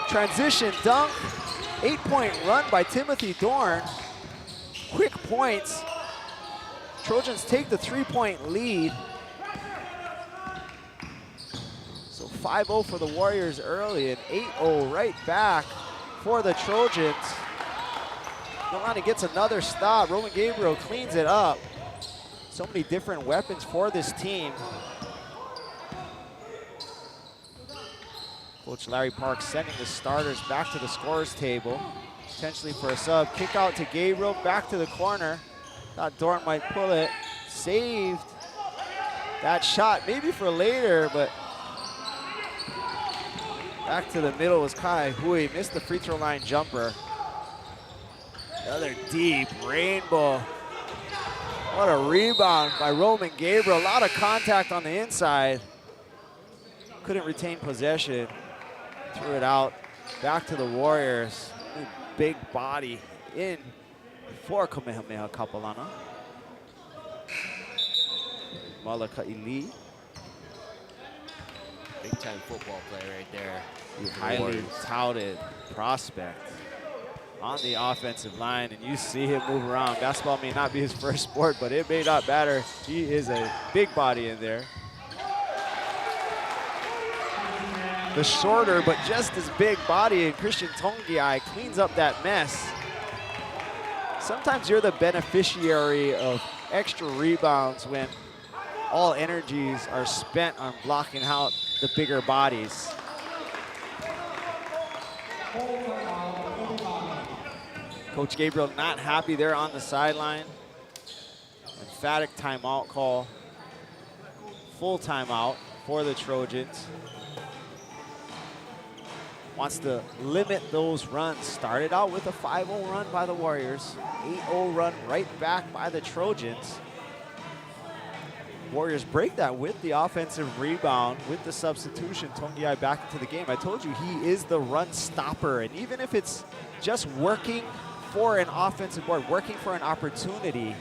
transition dunk, 8-point run by Timothy Dorn. Quick points. Trojans take the 3-point lead. So 5-0 for the Warriors early and 8-0 right back for the Trojans. Iolani gets another stop. Roman Gabriel cleans it up. So many different weapons for this team. Coach Larry Parks sending the starters back to the scorer's table, potentially for a sub. Kick out to Gabriel, back to the corner. Thought Dorn might pull it. Saved that shot, maybe for later, but back to the middle was Kai Hui. Missed the free throw line jumper. Another deep rainbow. What a rebound by Roman Gabriel. A lot of contact on the inside. Couldn't retain possession. Threw it out. Back to the Warriors. Big body in for Kamehameha-Kapalama. Malakaili. Big time football player right there. The highly touted prospect on the offensive line, and you see him move around. Basketball may not be his first sport, but it may not matter. He is a big body in there. The shorter but just as big body in Christian Tongiai cleans up that mess. Sometimes you're the beneficiary of extra rebounds when all energies are spent on blocking out the bigger bodies. Coach Gabriel not happy there on the sideline. Emphatic timeout call. Full timeout for the Trojans. Wants to limit those runs. Started out with a 5-0 run by the Warriors. 8-0 run right back by the Trojans. Warriors break that with the offensive rebound, with the substitution. Tongiai back into the game. I told you he is the run stopper, and even if it's just working for an offensive board, working for an opportunity,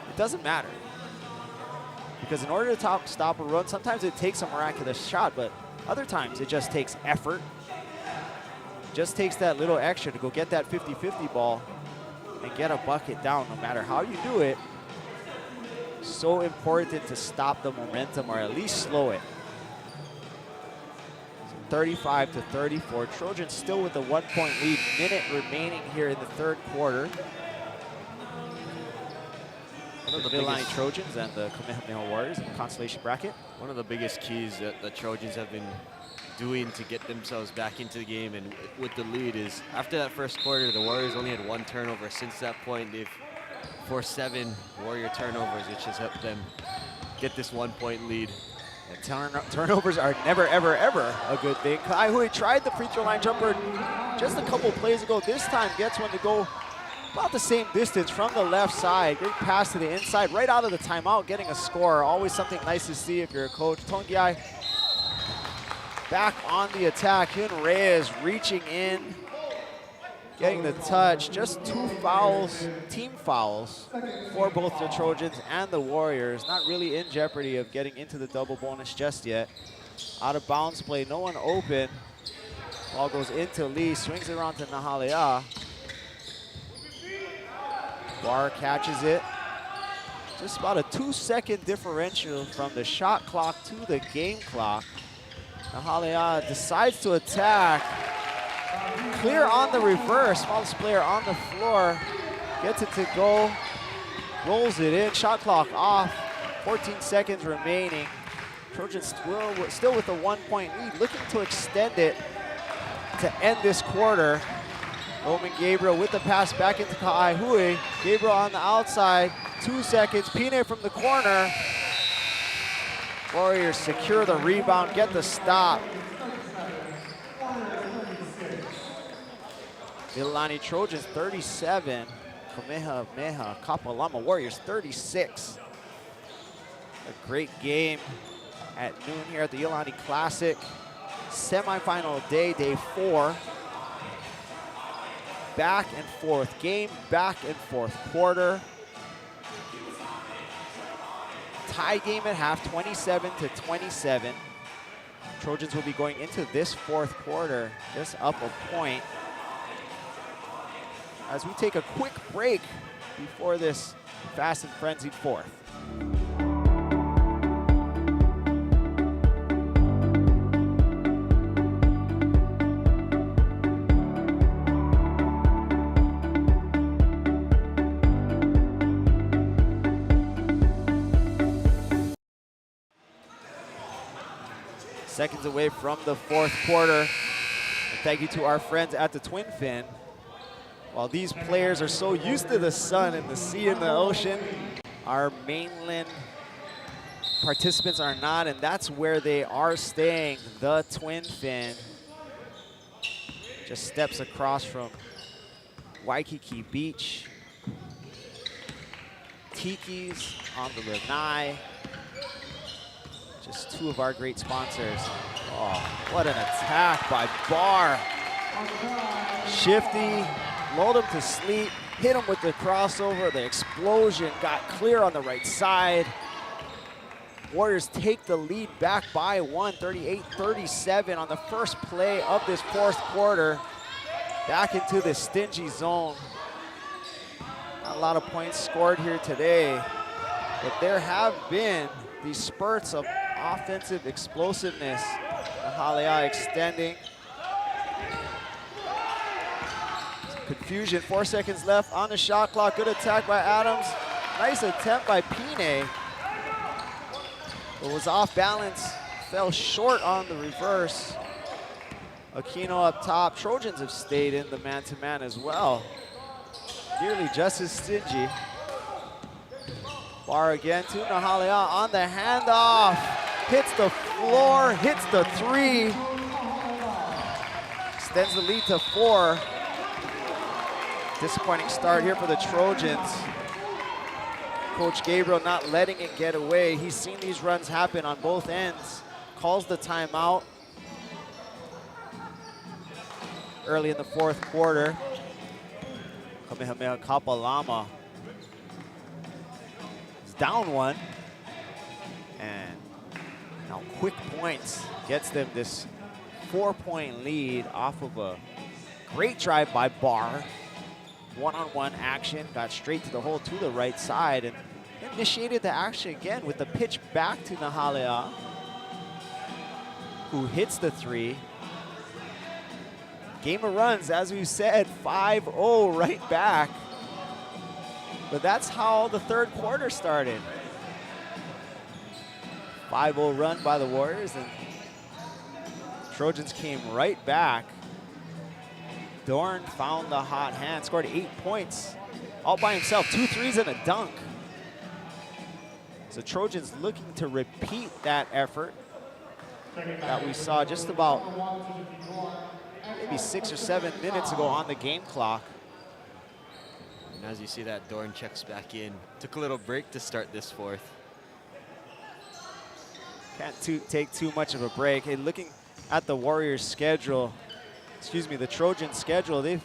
it doesn't matter. Because in order to stop a run, sometimes it takes a miraculous shot, but other times it just takes effort. It just takes that little extra to go get that 50-50 ball and get a bucket down, no matter how you do it. So important to stop the momentum or at least slow it. 35-34. Trojans still with a 1-point lead. Minute remaining here in the third quarter. The Mililani Trojans and the Kamehameha Warriors in the consolation bracket. One of the biggest keys that the Trojans have been doing to get themselves back into the game and with the lead is after that first quarter, the Warriors only had 1 turnover. Since that point, they've forced 7 Warrior turnovers, which has helped them get this 1-point lead. And turnovers are never, ever, ever a good thing. Kai Hui tried the free throw line jumper just a couple plays ago. This time gets one to go about the same distance from the left side. Great pass to the inside, right out of the timeout, getting a score. Always something nice to see if you're a coach. Tongiai back on the attack. Hyun Reyes reaching in, getting the touch. Just 2 fouls, team fouls, for both the Trojans and the Warriors. Not really in jeopardy of getting into the double bonus just yet. Out of bounds play, no one open. Ball goes into Lee, swings it around to Nahalea. Bar catches it. Just about a 2-second differential from the shot clock to the game clock. Nahalea decides to attack. Clear on the reverse, smallest player on the floor. Gets it to go, rolls it in, shot clock off. 14 seconds remaining. Trojans still with a 1-point lead, looking to extend it to end this quarter. Roman Gabriel with the pass back into Kai Hui. Gabriel on the outside, 2 seconds. Pine from the corner. Warriors secure the rebound, get the stop. Mililani Trojans 37, Kamehameha-Kapalama Warriors 36. A great game at noon here at the Iolani Classic. Semifinal day, day 4. Back and forth game, back and forth quarter. Tie game at half, 27-27. Trojans will be going into this 4th quarter just up a point. As we take a quick break before this fast and frenzied 4th. Seconds away from the 4th quarter. And thank you to our friends at the Twin Fin. While these players are so used to the sun and the sea and the ocean, our mainland participants are not, and that's where they are staying, the Twin Fin. Just steps across from Waikiki Beach. Tiki's on the lanai. Just 2 of our great sponsors. Oh, what an attack by Barr. Shifty, lulled him to sleep, hit him with the crossover. The explosion got clear on the right side. Warriors take the lead back by 1, 38-37 on the first play of this 4th quarter. Back into the stingy zone. Not a lot of points scored here today, but there have been these spurts of offensive explosiveness. Nahalea extending. Some confusion, 4 seconds left on the shot clock. Good attack by Adams. Nice attempt by Pine. It was off balance, fell short on the reverse. Aquino up top. Trojans have stayed in the man-to-man as well. Nearly just as stingy. Barr again to Nahalea on the handoff. Hits the floor, hits the 3. Extends the lead to 4. Disappointing start here for the Trojans. Coach Gabriel not letting it get away. He's seen these runs happen on both ends. Calls the timeout. Early in the 4th quarter. Kamehameha-Kapalama is down 1. And now quick points gets them this 4-point lead off of a great drive by Barr. One-on-one action, got straight to the hole to the right side and initiated the action again with the pitch back to Nahalea, who hits the 3. Game of runs, as we said, 5-0 right back. But that's how the 3rd quarter started. 5-0 run by the Warriors, and Trojans came right back. Dorn found the hot hand, scored 8 points all by himself, 2 threes and a dunk. So Trojans looking to repeat that effort that we saw just about maybe 6 or 7 minutes ago on the game clock. And as you see that, Dorn checks back in. Took a little break to start this 4th. Can't take too much of a break. Hey, looking at the Warriors' schedule, excuse me, the Trojans' schedule, they've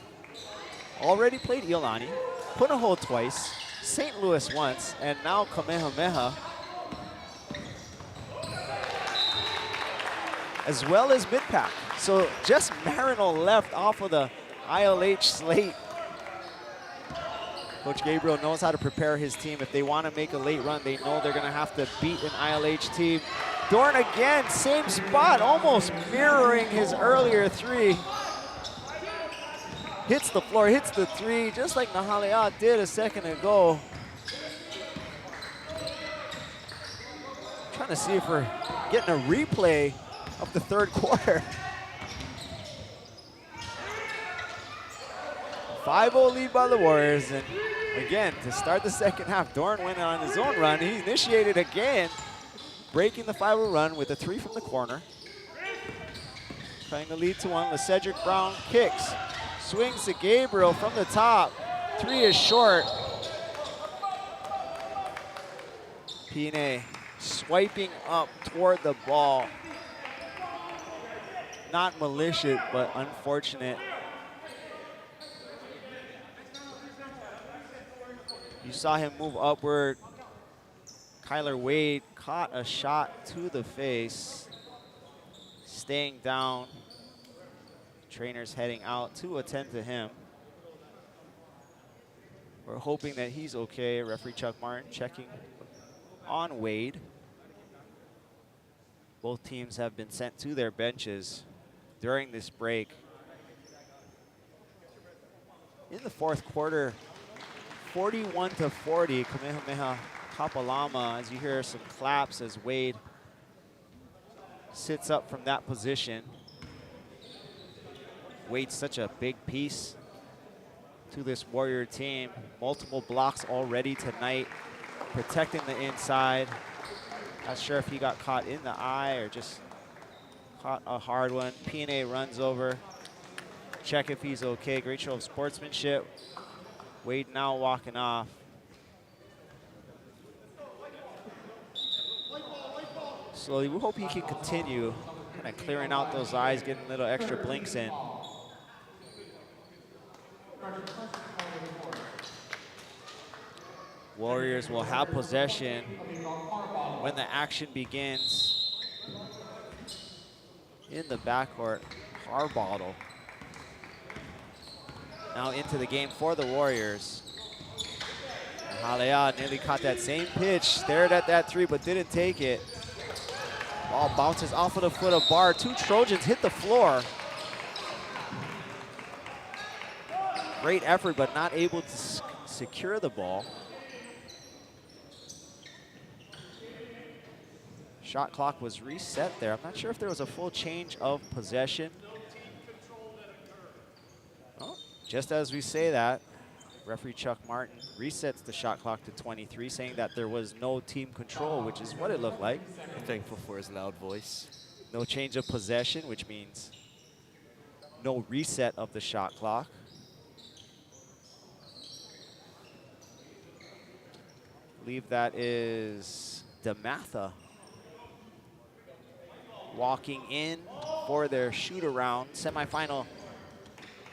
already played Iolani, Punahou twice, St. Louis once, and now Kamehameha, as well as Mid-Pac. So just Marino left off of the ILH slate. Coach Gabriel knows how to prepare his team. If they want to make a late run, they know they're going to have to beat an ILH team. Dorn again, same spot, almost mirroring his earlier 3. Hits the floor, hits the 3, just like Nahalea did a second ago. Trying to see if we're getting a replay of the 3rd quarter. 5-0 lead by the Warriors, and again, to start the 2nd half, Dorn went on his own run. He initiated again, breaking the 5-0 run with a 3 from the corner. Trying to lead to 1, LeCedric Brown kicks, swings to Gabriel from the top, Three is short. Pine swiping up toward the ball. Not malicious, but unfortunate. You saw him move upward. Kyler Wade caught a shot to the face. Staying down. Trainers heading out to attend to him. We're hoping that he's okay. Referee Chuck Martin checking on Wade. Both teams have been sent to their benches during this break. In the fourth quarter, 41-40, Kamehameha-Kapalama, as you hear some claps as Wade sits up from that position. Wade's such a big piece to this Warrior team. Multiple blocks already tonight, protecting the inside. Not sure if he got caught in the eye or just caught a hard one. Pine runs over, check if he's okay. Great show of sportsmanship. Wade now walking off. Slowly, we hope he can continue kind of clearing out those eyes, getting little extra blinks in. Warriors will have possession when the action begins in the backcourt. Harbottle now into the game for the Warriors. Halea nearly caught that same pitch, stared at that three, but didn't take it. Ball bounces off of the foot of Barr. Two Trojans hit the floor. Great effort, but not able to secure the ball. Shot clock was reset there. I'm not sure if there was a full change of possession. Oh, just as we say that, referee Chuck Martin resets the shot clock to 23, saying that there was no team control, which is what it looked like. I'm thankful for his loud voice. No change of possession, which means no reset of the shot clock. I believe that is DeMatha walking in for their shoot-around semifinal.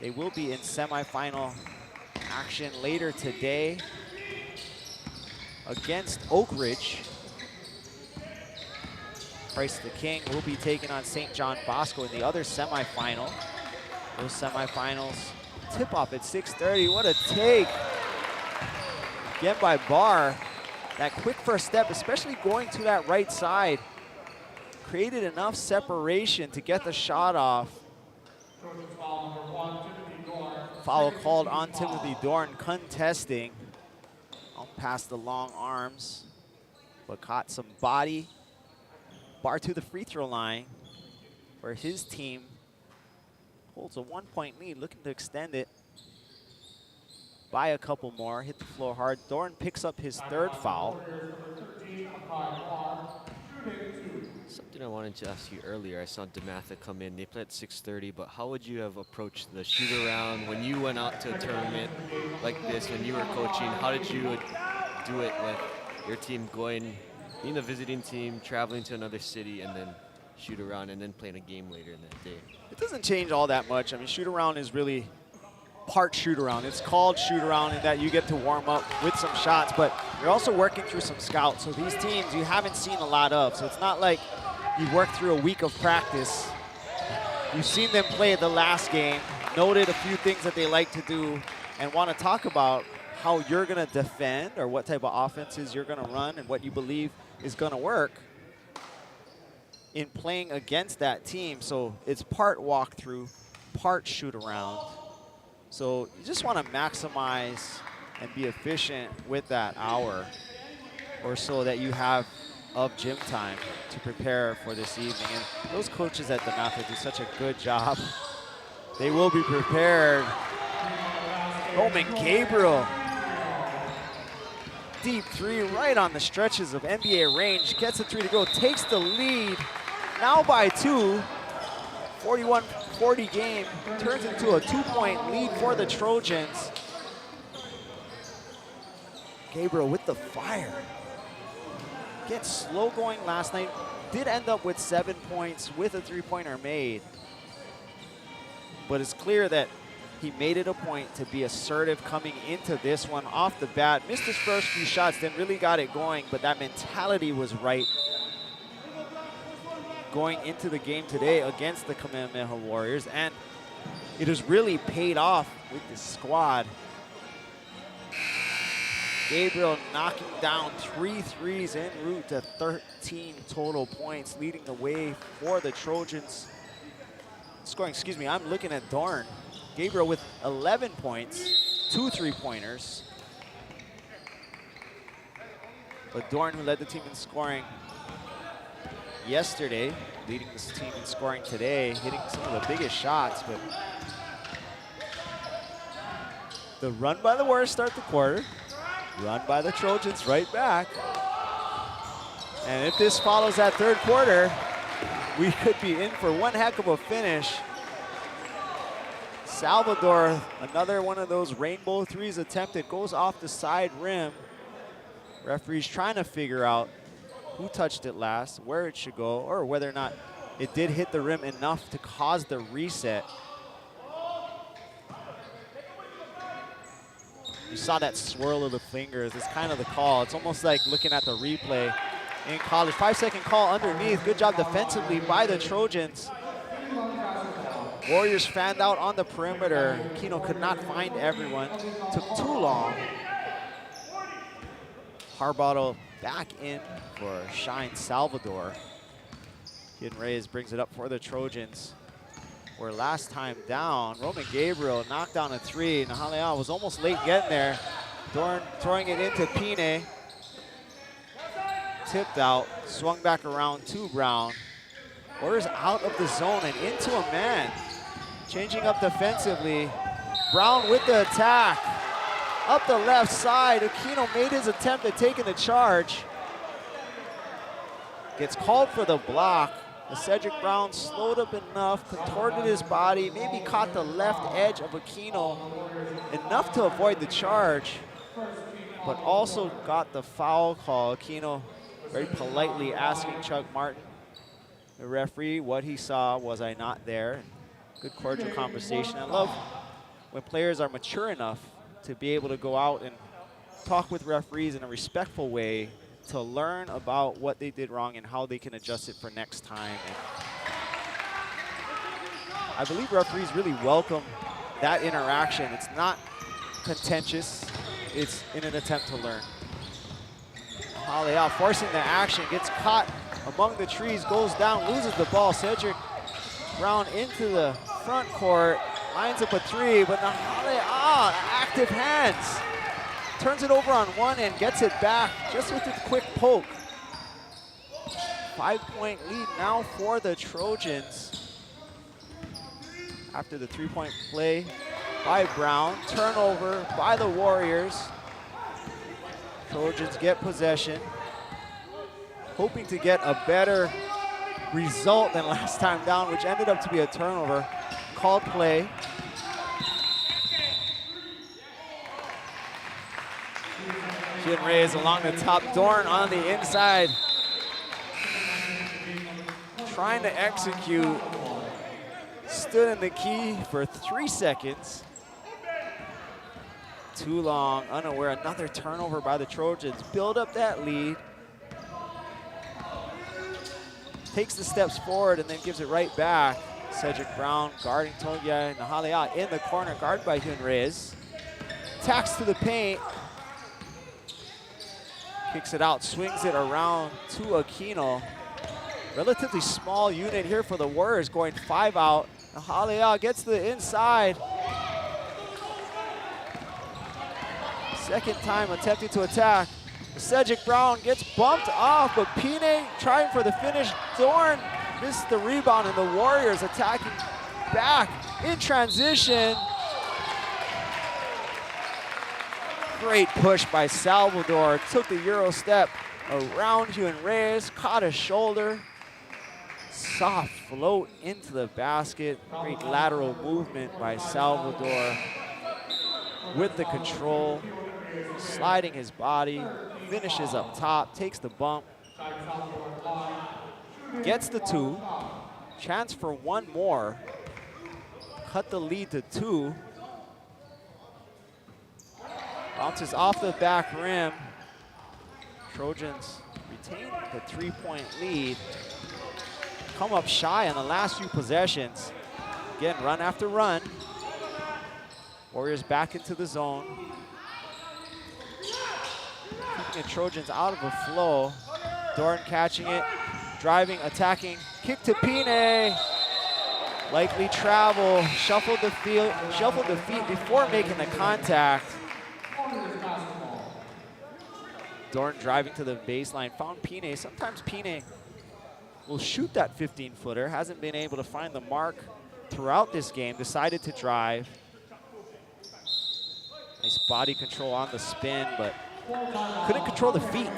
They will be in semifinal action later today against Oak Ridge. Christ the King will be taking on St. John Bosco in the other semifinal. Those semifinals tip-off at 6:30. What a take again by Barr. That quick first step, especially going to that right side, created enough separation to get the shot off. Foul called on Timothy Dorn, contesting past the long arms, but caught some body. Barr to the free throw line, where his team holds a 1-point lead, looking to extend it by a couple more. Hit the floor hard. Dorn picks up his third foul. Something I wanted to ask you earlier, I saw DeMatha come in. They played at 6:30, but how would you have approached the shoot-around when you went out to a tournament like this, when you were coaching? How did you do it with your team going, being a visiting team, traveling to another city, and then shoot-around, and then playing a game later in that day? It doesn't change all that much. I mean, shoot-around is really part shoot-around. It's called shoot-around in that you get to warm up with some shots, but you're also working through some scouts. So these teams you haven't seen a lot of. So it's not like you've worked through a week of practice. You've seen them play the last game, noted a few things that they like to do, and want to talk about how you're going to defend or what type of offenses you're going to run and what you believe is going to work in playing against that team. So it's part walkthrough, part shoot-around. So you just want to maximize and be efficient with that hour or so that you have of gym time to prepare for this evening. And those coaches at DeMatha do such a good job. They will be prepared. Roman Gabriel. Deep three right on the stretches of NBA range. Gets a three to go, takes the lead. Now by 2. 41-40 game, turns into a 2-point lead for the Trojans. Gabriel with the fire. Gets slow going last night. Did end up with 7 points with a three-pointer made. But it's clear that he made it a point to be assertive coming into this one off the bat. Missed his first few shots, then really got it going, but that mentality was right going into the game today against the Kamehameha Warriors, and it has really paid off with this squad. Gabriel knocking down 3 threes en route to 13 total points, leading the way for the Trojans. Scoring, excuse me, I'm looking at Dorn. Gabriel with 11 points, 2 three-pointers. But Dorn, who led the team in scoring yesterday, leading this team in scoring today, hitting some of the biggest shots. But the run by the Warriors start the quarter. Run by the Trojans right back. And if this follows that third quarter, we could be in for one heck of a finish. Salvador, another one of those rainbow threes attempted, goes off the side rim. Referee's trying to figure out who touched it last, where it should go, or whether or not it did hit the rim enough to cause the reset. You saw that swirl of the fingers. It's kind of the call. It's almost like looking at the replay in college. 5-second call underneath. Good job defensively by the Trojans. Warriors fanned out on the perimeter. Kino could not find everyone. Took too long. Harbottle back in for Shine Salvador. Kid Reyes brings it up for the Trojans. Where last time down, Roman Gabriel knocked down a three. Nahalea was almost late getting there. Dorn throwing it into Pine. Tipped out, swung back around to Brown. Warriors out of the zone and into a man. Changing up defensively. Brown with the attack. Up the left side, Aquino made his attempt at taking the charge. Gets called for the block. Cedric Brown slowed up enough, contorted his body, maybe caught the left edge of Aquino enough to avoid the charge, but also got the foul call. Aquino very politely asking Chuck Martin, the referee, what he saw. Was I not there? Good cordial conversation. I love when players are mature enough to be able to go out and talk with referees in a respectful way to learn about what they did wrong and how they can adjust it for next time. And I believe referees really welcome that interaction. It's not contentious, it's in an attempt to learn. Halea forcing the action, gets caught among the trees, goes down, loses the ball. Cedric Brown into the front court, lines up a three, but Halea, active hands. Turns it over on one and gets it back just with a quick poke. 5-point lead now for the Trojans. After the three-point play by Brown, turnover by the Warriors. Trojans get possession, hoping to get a better result than last time down, which ended up to be a turnover. Called play. Kid Reyes along the top, Dorn on the inside. Trying to execute. Stood in the key for 3 seconds. Too long, unaware. Another turnover by the Trojans. Build up that lead. Takes the steps forward and then gives it right back. Cedric Brown guarding Togia Nahalea in the corner, guarded by Hyun Reyes. Tacks to the paint. Kicks it out, swings it around to Aquino. Relatively small unit here for the Warriors, going 5 out. Nahalea gets to the inside. Second time attempting to attack. Cedric Brown gets bumped off, but Pine trying for the finish. Dorn missed the rebound, and the Warriors attacking back in transition. Great push by Salvador. Took the Euro step around Hyun Reyes, caught a shoulder. Soft float into the basket. Great lateral movement by Salvador with the control. sliding his body, finishes up top, takes the bump, gets the 2, chance for one more, cut the lead to 2, bounces off the back rim. Trojans retain the 3-point lead, come up shy on the last few possessions. Again, run after run. Warriors back into the zone. Keeping the Trojans out of a flow. Dorn catching it, driving, attacking, kick to Pine. Likely travel, shuffled the feet before making the contact. Dorn driving to the baseline, found Pine. Sometimes Pine will shoot that 15-footer. Hasn't been able to find the mark throughout this game. Decided to drive. Nice body control on the spin, but couldn't control the feet.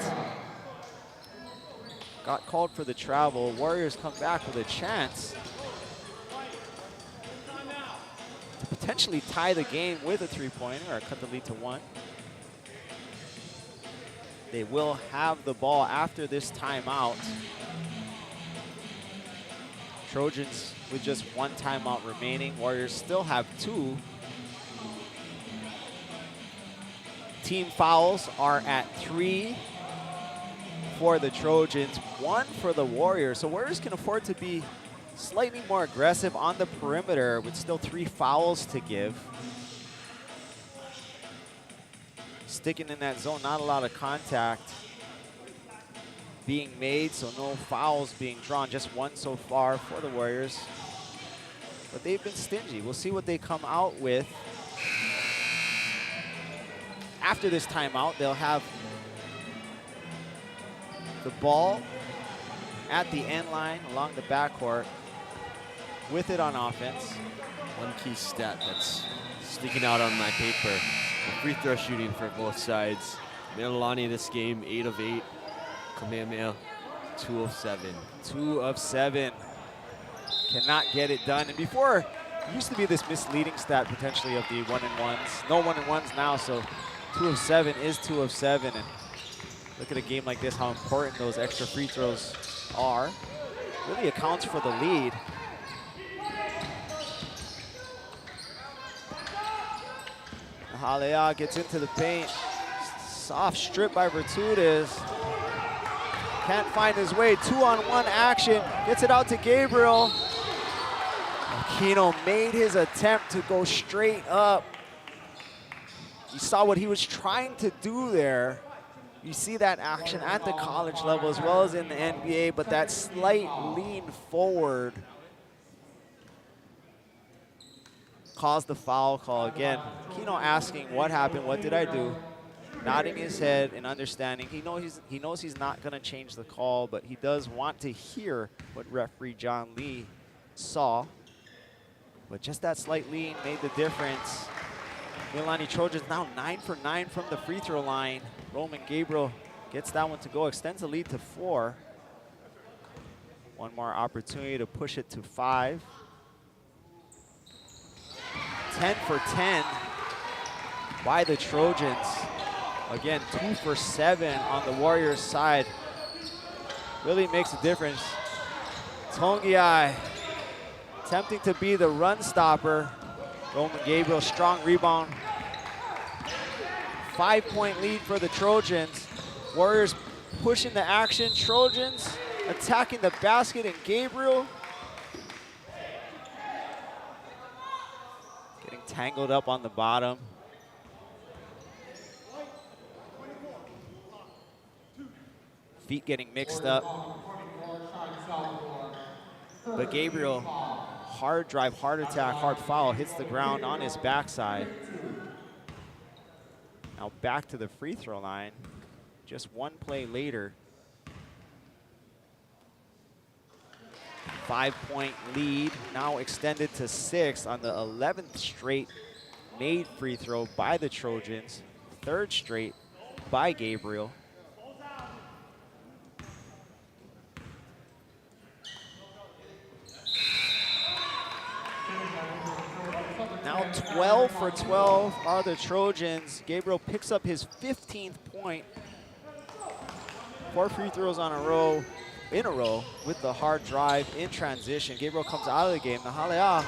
Got called for the travel. Warriors come back with a chance to potentially tie the game with a 3-pointer or cut the lead to 1. They will have the ball after this timeout. Trojans with just 1 timeout remaining. Warriors still have 2. Team fouls are at 3 for the Trojans, 1 for the Warriors. So Warriors can afford to be slightly more aggressive on the perimeter with still 3 fouls to give. Sticking in that zone, not a lot of contact being made, so no fouls being drawn, just 1 so far for the Warriors. But they've been stingy. We'll see what they come out with. After this timeout, they'll have the ball at the end line along the backcourt with it on offense. One key stat that's sticking out on my paper, the free throw shooting for both sides. Mililani this game, 8 of 8. Kamehameha, 2 of 7. 2 of 7. Cannot get it done. And before, it used to be this misleading stat potentially of the 1-and-1s. No 1-and-1s now, so 2 of 7 is 2 of 7. And look at a game like this, how important those extra free throws are. Really accounts for the lead. Halea gets into the paint. Soft strip by Virtudes. Can't find his way. 2-on-1 action. Gets it out to Gabriel. Aquino made his attempt to go straight up. You saw what he was trying to do there. You see that action at the college level as well as in the NBA, but that slight lean forward caused the foul call again. Aquino asking what happened, what did I do? Nodding his head and understanding. He knows he's not going to change the call, but he does want to hear what referee John Lee saw. But just that slight lean made the difference. Mililani Trojans now 9 for 9 from the free throw line. Roman Gabriel gets that one to go, extends the lead to 4. One more opportunity to push it to 5. 10 for 10 by the Trojans. Again, 2 for 7 on the Warriors side. Really makes a difference. Tongiai attempting to be the run stopper. Roman Gabriel, strong rebound. 5-point lead for the Trojans. Warriors pushing the action. Trojans attacking the basket, and Gabriel getting tangled up on the bottom. Feet getting mixed up. But Gabriel, hard drive, hard attack, hard foul, hits the ground on his backside. Now back to the free throw line. Just 1 play later. 5-point lead, now extended to 6 on the 11th straight made free throw by the Trojans. 3rd straight by Gabriel. Now 12 for 12 are the Trojans. Gabriel picks up his 15th point. 4 free throws in a row with the hard drive in transition. Gabriel comes out of the game. Nahalea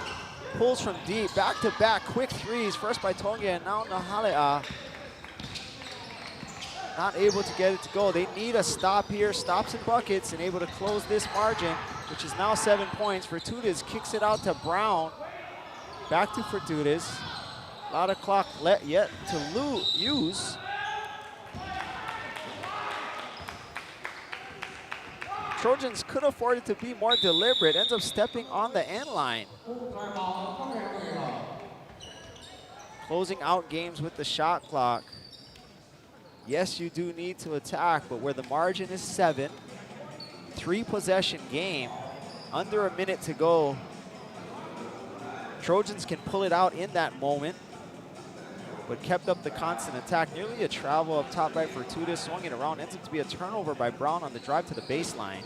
pulls from deep, back-to-back quick threes. First by Tonga, and now Nahalea not able to get it to go. They need a stop here, stops and buckets, and able to close this margin, which is now 7 points. Fertudez kicks it out to Brown. Back to Fertudez. A lot of clock yet to use. Trojans could afford it to be more deliberate. Ends up stepping on the end line. Closing out games with the shot clock. Yes, you do need to attack, but where the margin is 7, 3-possession game, under a minute to go. Trojans can pull it out in that moment, but kept up the constant attack. Nearly a travel up top right for Fertudez, swung it around. Ends up to be a turnover by Brown on the drive to the baseline.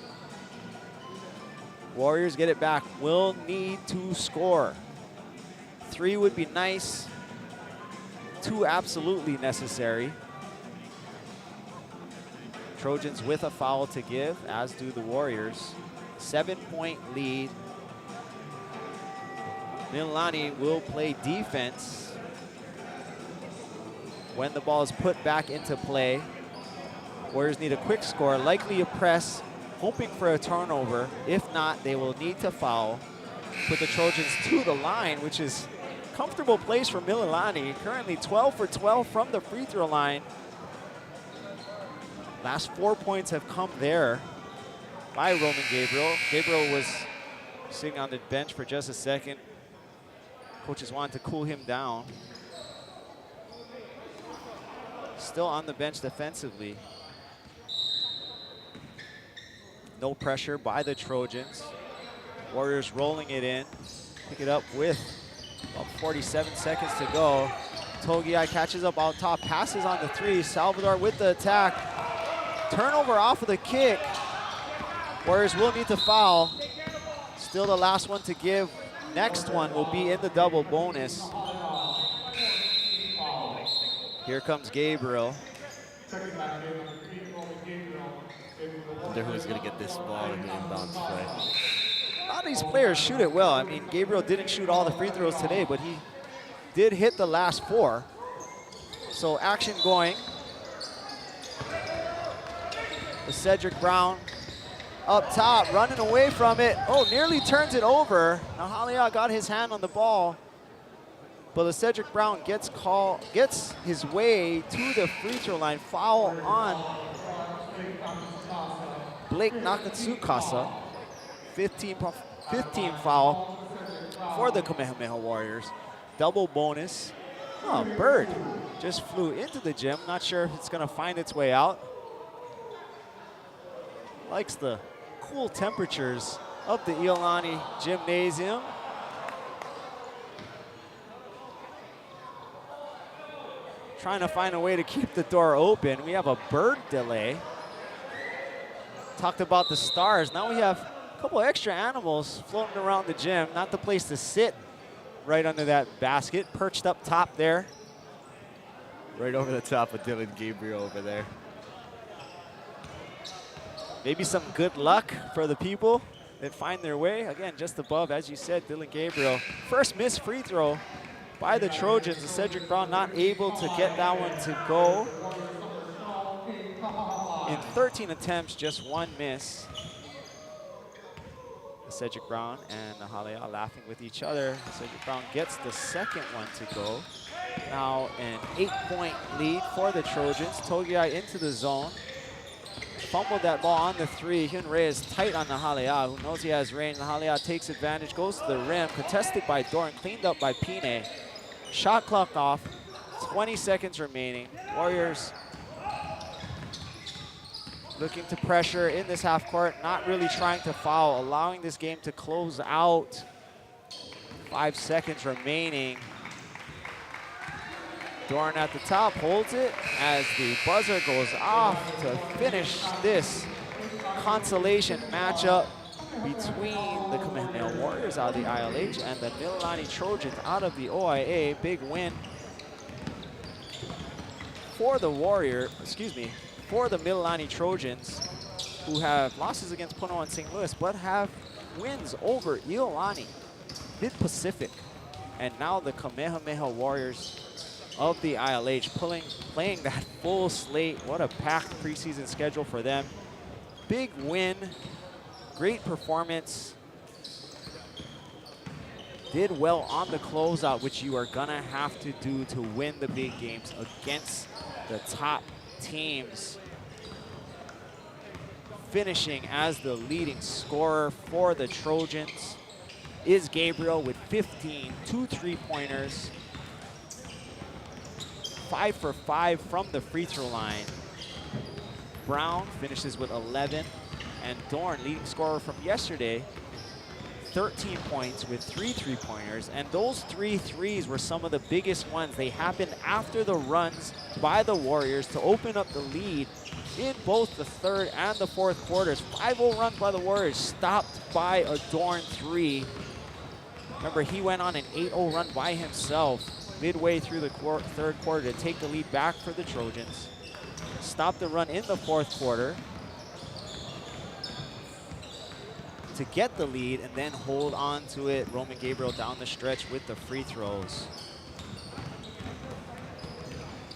Warriors get it back. Will need to score. 3 would be nice. 2 absolutely necessary. Trojans with a foul to give, as do the Warriors. 7-point lead. Mililani will play defense when the ball is put back into play. Warriors need a quick score, likely a press, hoping for a turnover. If not, they will need to foul. Put the Trojans to the line, which is a comfortable place for Mililani. Currently 12 for 12 from the free throw line. Last 4 points have come there by Roman Gabriel. Gabriel was sitting on the bench for just a second. Coaches wanted to cool him down. Still on the bench defensively. No pressure by the Trojans. Warriors rolling it in. Pick it up with about 47 seconds to go. Togiai catches up out top, passes on the 3. Salvador with the attack. Turnover off of the kick. Warriors will need to foul. Still the last one to give. Next one will be in the double bonus. Here comes Gabriel. Wonder who's going to get this ball in the inbounds play. A lot of these players shoot it well. I mean, Gabriel didn't shoot all the free throws today, but he did hit the last 4. So action going. The Cedric Brown up top, running away from it. Oh, nearly turns it over. Nahalea got his hand on the ball, but the Cedric Brown gets his way to the free throw line. Foul on Blake Nakatsukasa. 15 foul for the Kamehameha Warriors. Double bonus. Oh, bird just flew into the gym. Not sure if it's gonna find its way out. Likes the cool temperatures of the Iolani Gymnasium. Trying to find a way to keep the door open. We have a bird delay. Talked about the stars. Now we have a couple extra animals floating around the gym. Not the place to sit right under that basket. Perched up top there. Right over the top of Dylan Gabriel over there. Maybe some good luck for the people that find their way. Again, just above, as you said, Dylan Gabriel. First missed free throw by the Trojans. Cedric Brown not able to get that one to go. In 13 attempts, just 1 miss. Cedric Brown and Nahalea laughing with each other. Cedric Brown gets the second one to go. Now an 8-point lead for the Trojans. Togiai into the zone. Fumbled that ball on the 3. Hyun Reyes tight on Nahalea, who knows he has range. Nahalea takes advantage, goes to the rim, contested by Doran, cleaned up by Pine. Shot clock off, 20 seconds remaining. Warriors looking to pressure in this half court, not really trying to foul, allowing this game to close out. 5 seconds remaining. Doran at the top holds it as the buzzer goes off to finish this consolation matchup. between the Kamehameha Warriors out of the ILH and the Mililani Trojans out of the OIA. Big win for the for the Mililani Trojans, who have losses against Puno and St. Louis, but have wins over Iolani, Mid-Pacific, and now the Kamehameha Warriors of the ILH playing that full slate. What a packed preseason schedule for them. Big win, great performance. Did well on the closeout, which you are gonna have to do to win the big games against the top teams. Finishing as the leading scorer for the Trojans is Gabriel with 15, 2 3-pointers, 5 for 5 from the free throw line. Brown finishes with 11, and Dorn, leading scorer from yesterday, 13 points with 3 3-pointers, and those 3 threes were some of the biggest ones. They happened after the runs by the Warriors to open up the lead in both the third and the fourth quarters. 5-0 run by the Warriors, stopped by a Dorn 3. Remember, he went on an 8-0 run by himself midway through the third quarter to take the lead back for the Trojans. Stopped the run in the fourth quarter to get the lead and then hold on to it. Roman Gabriel down the stretch with the free throws.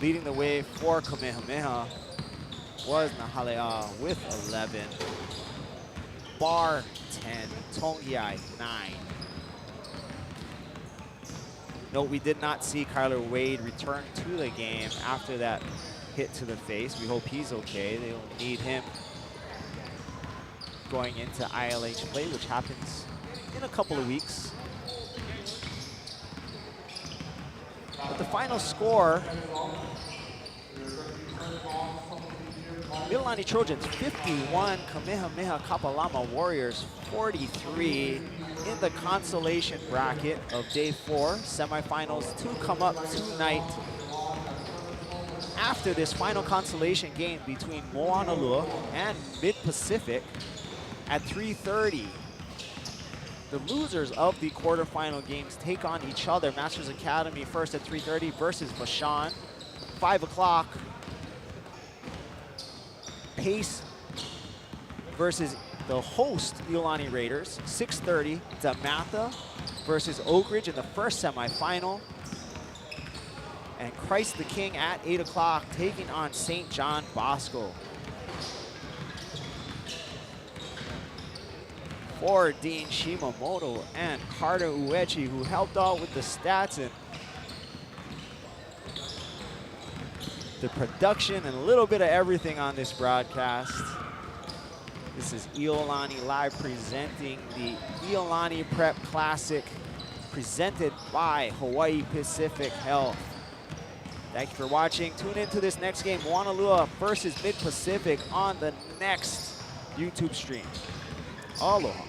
Leading the way for Kamehameha was Nahalea with 11. Bar 10, Tongiai 9. Note, we did not see Kyler Wade return to the game after that hit to the face. We hope he's okay. They'll need him going into ILH play, which happens in a couple of weeks. But the final score, Mililani Trojans 51, Kamehameha-Kapalama Warriors 43 in the consolation bracket of day 4. Semifinals to come up tonight. After this final consolation game between Moanalua and Mid-Pacific at 3:30. The losers of the quarterfinal games take on each other. Masters Academy first at 3:30 versus Vashon. 5 o'clock. Pace versus the host Iolani Raiders. 6:30, DeMatha versus Oak Ridge in the first semifinal. And Christ the King at 8 o'clock taking on St. John Bosco. For Dean Shimamoto and Carter Uechi, who helped out with the stats and the production and a little bit of everything on this broadcast. This is Iolani Live presenting the Iolani Prep Classic, presented by Hawaii Pacific Health. Thank you for watching. Tune into this next game, Moanalua versus Mid-Pacific, on the next YouTube stream. Aloha.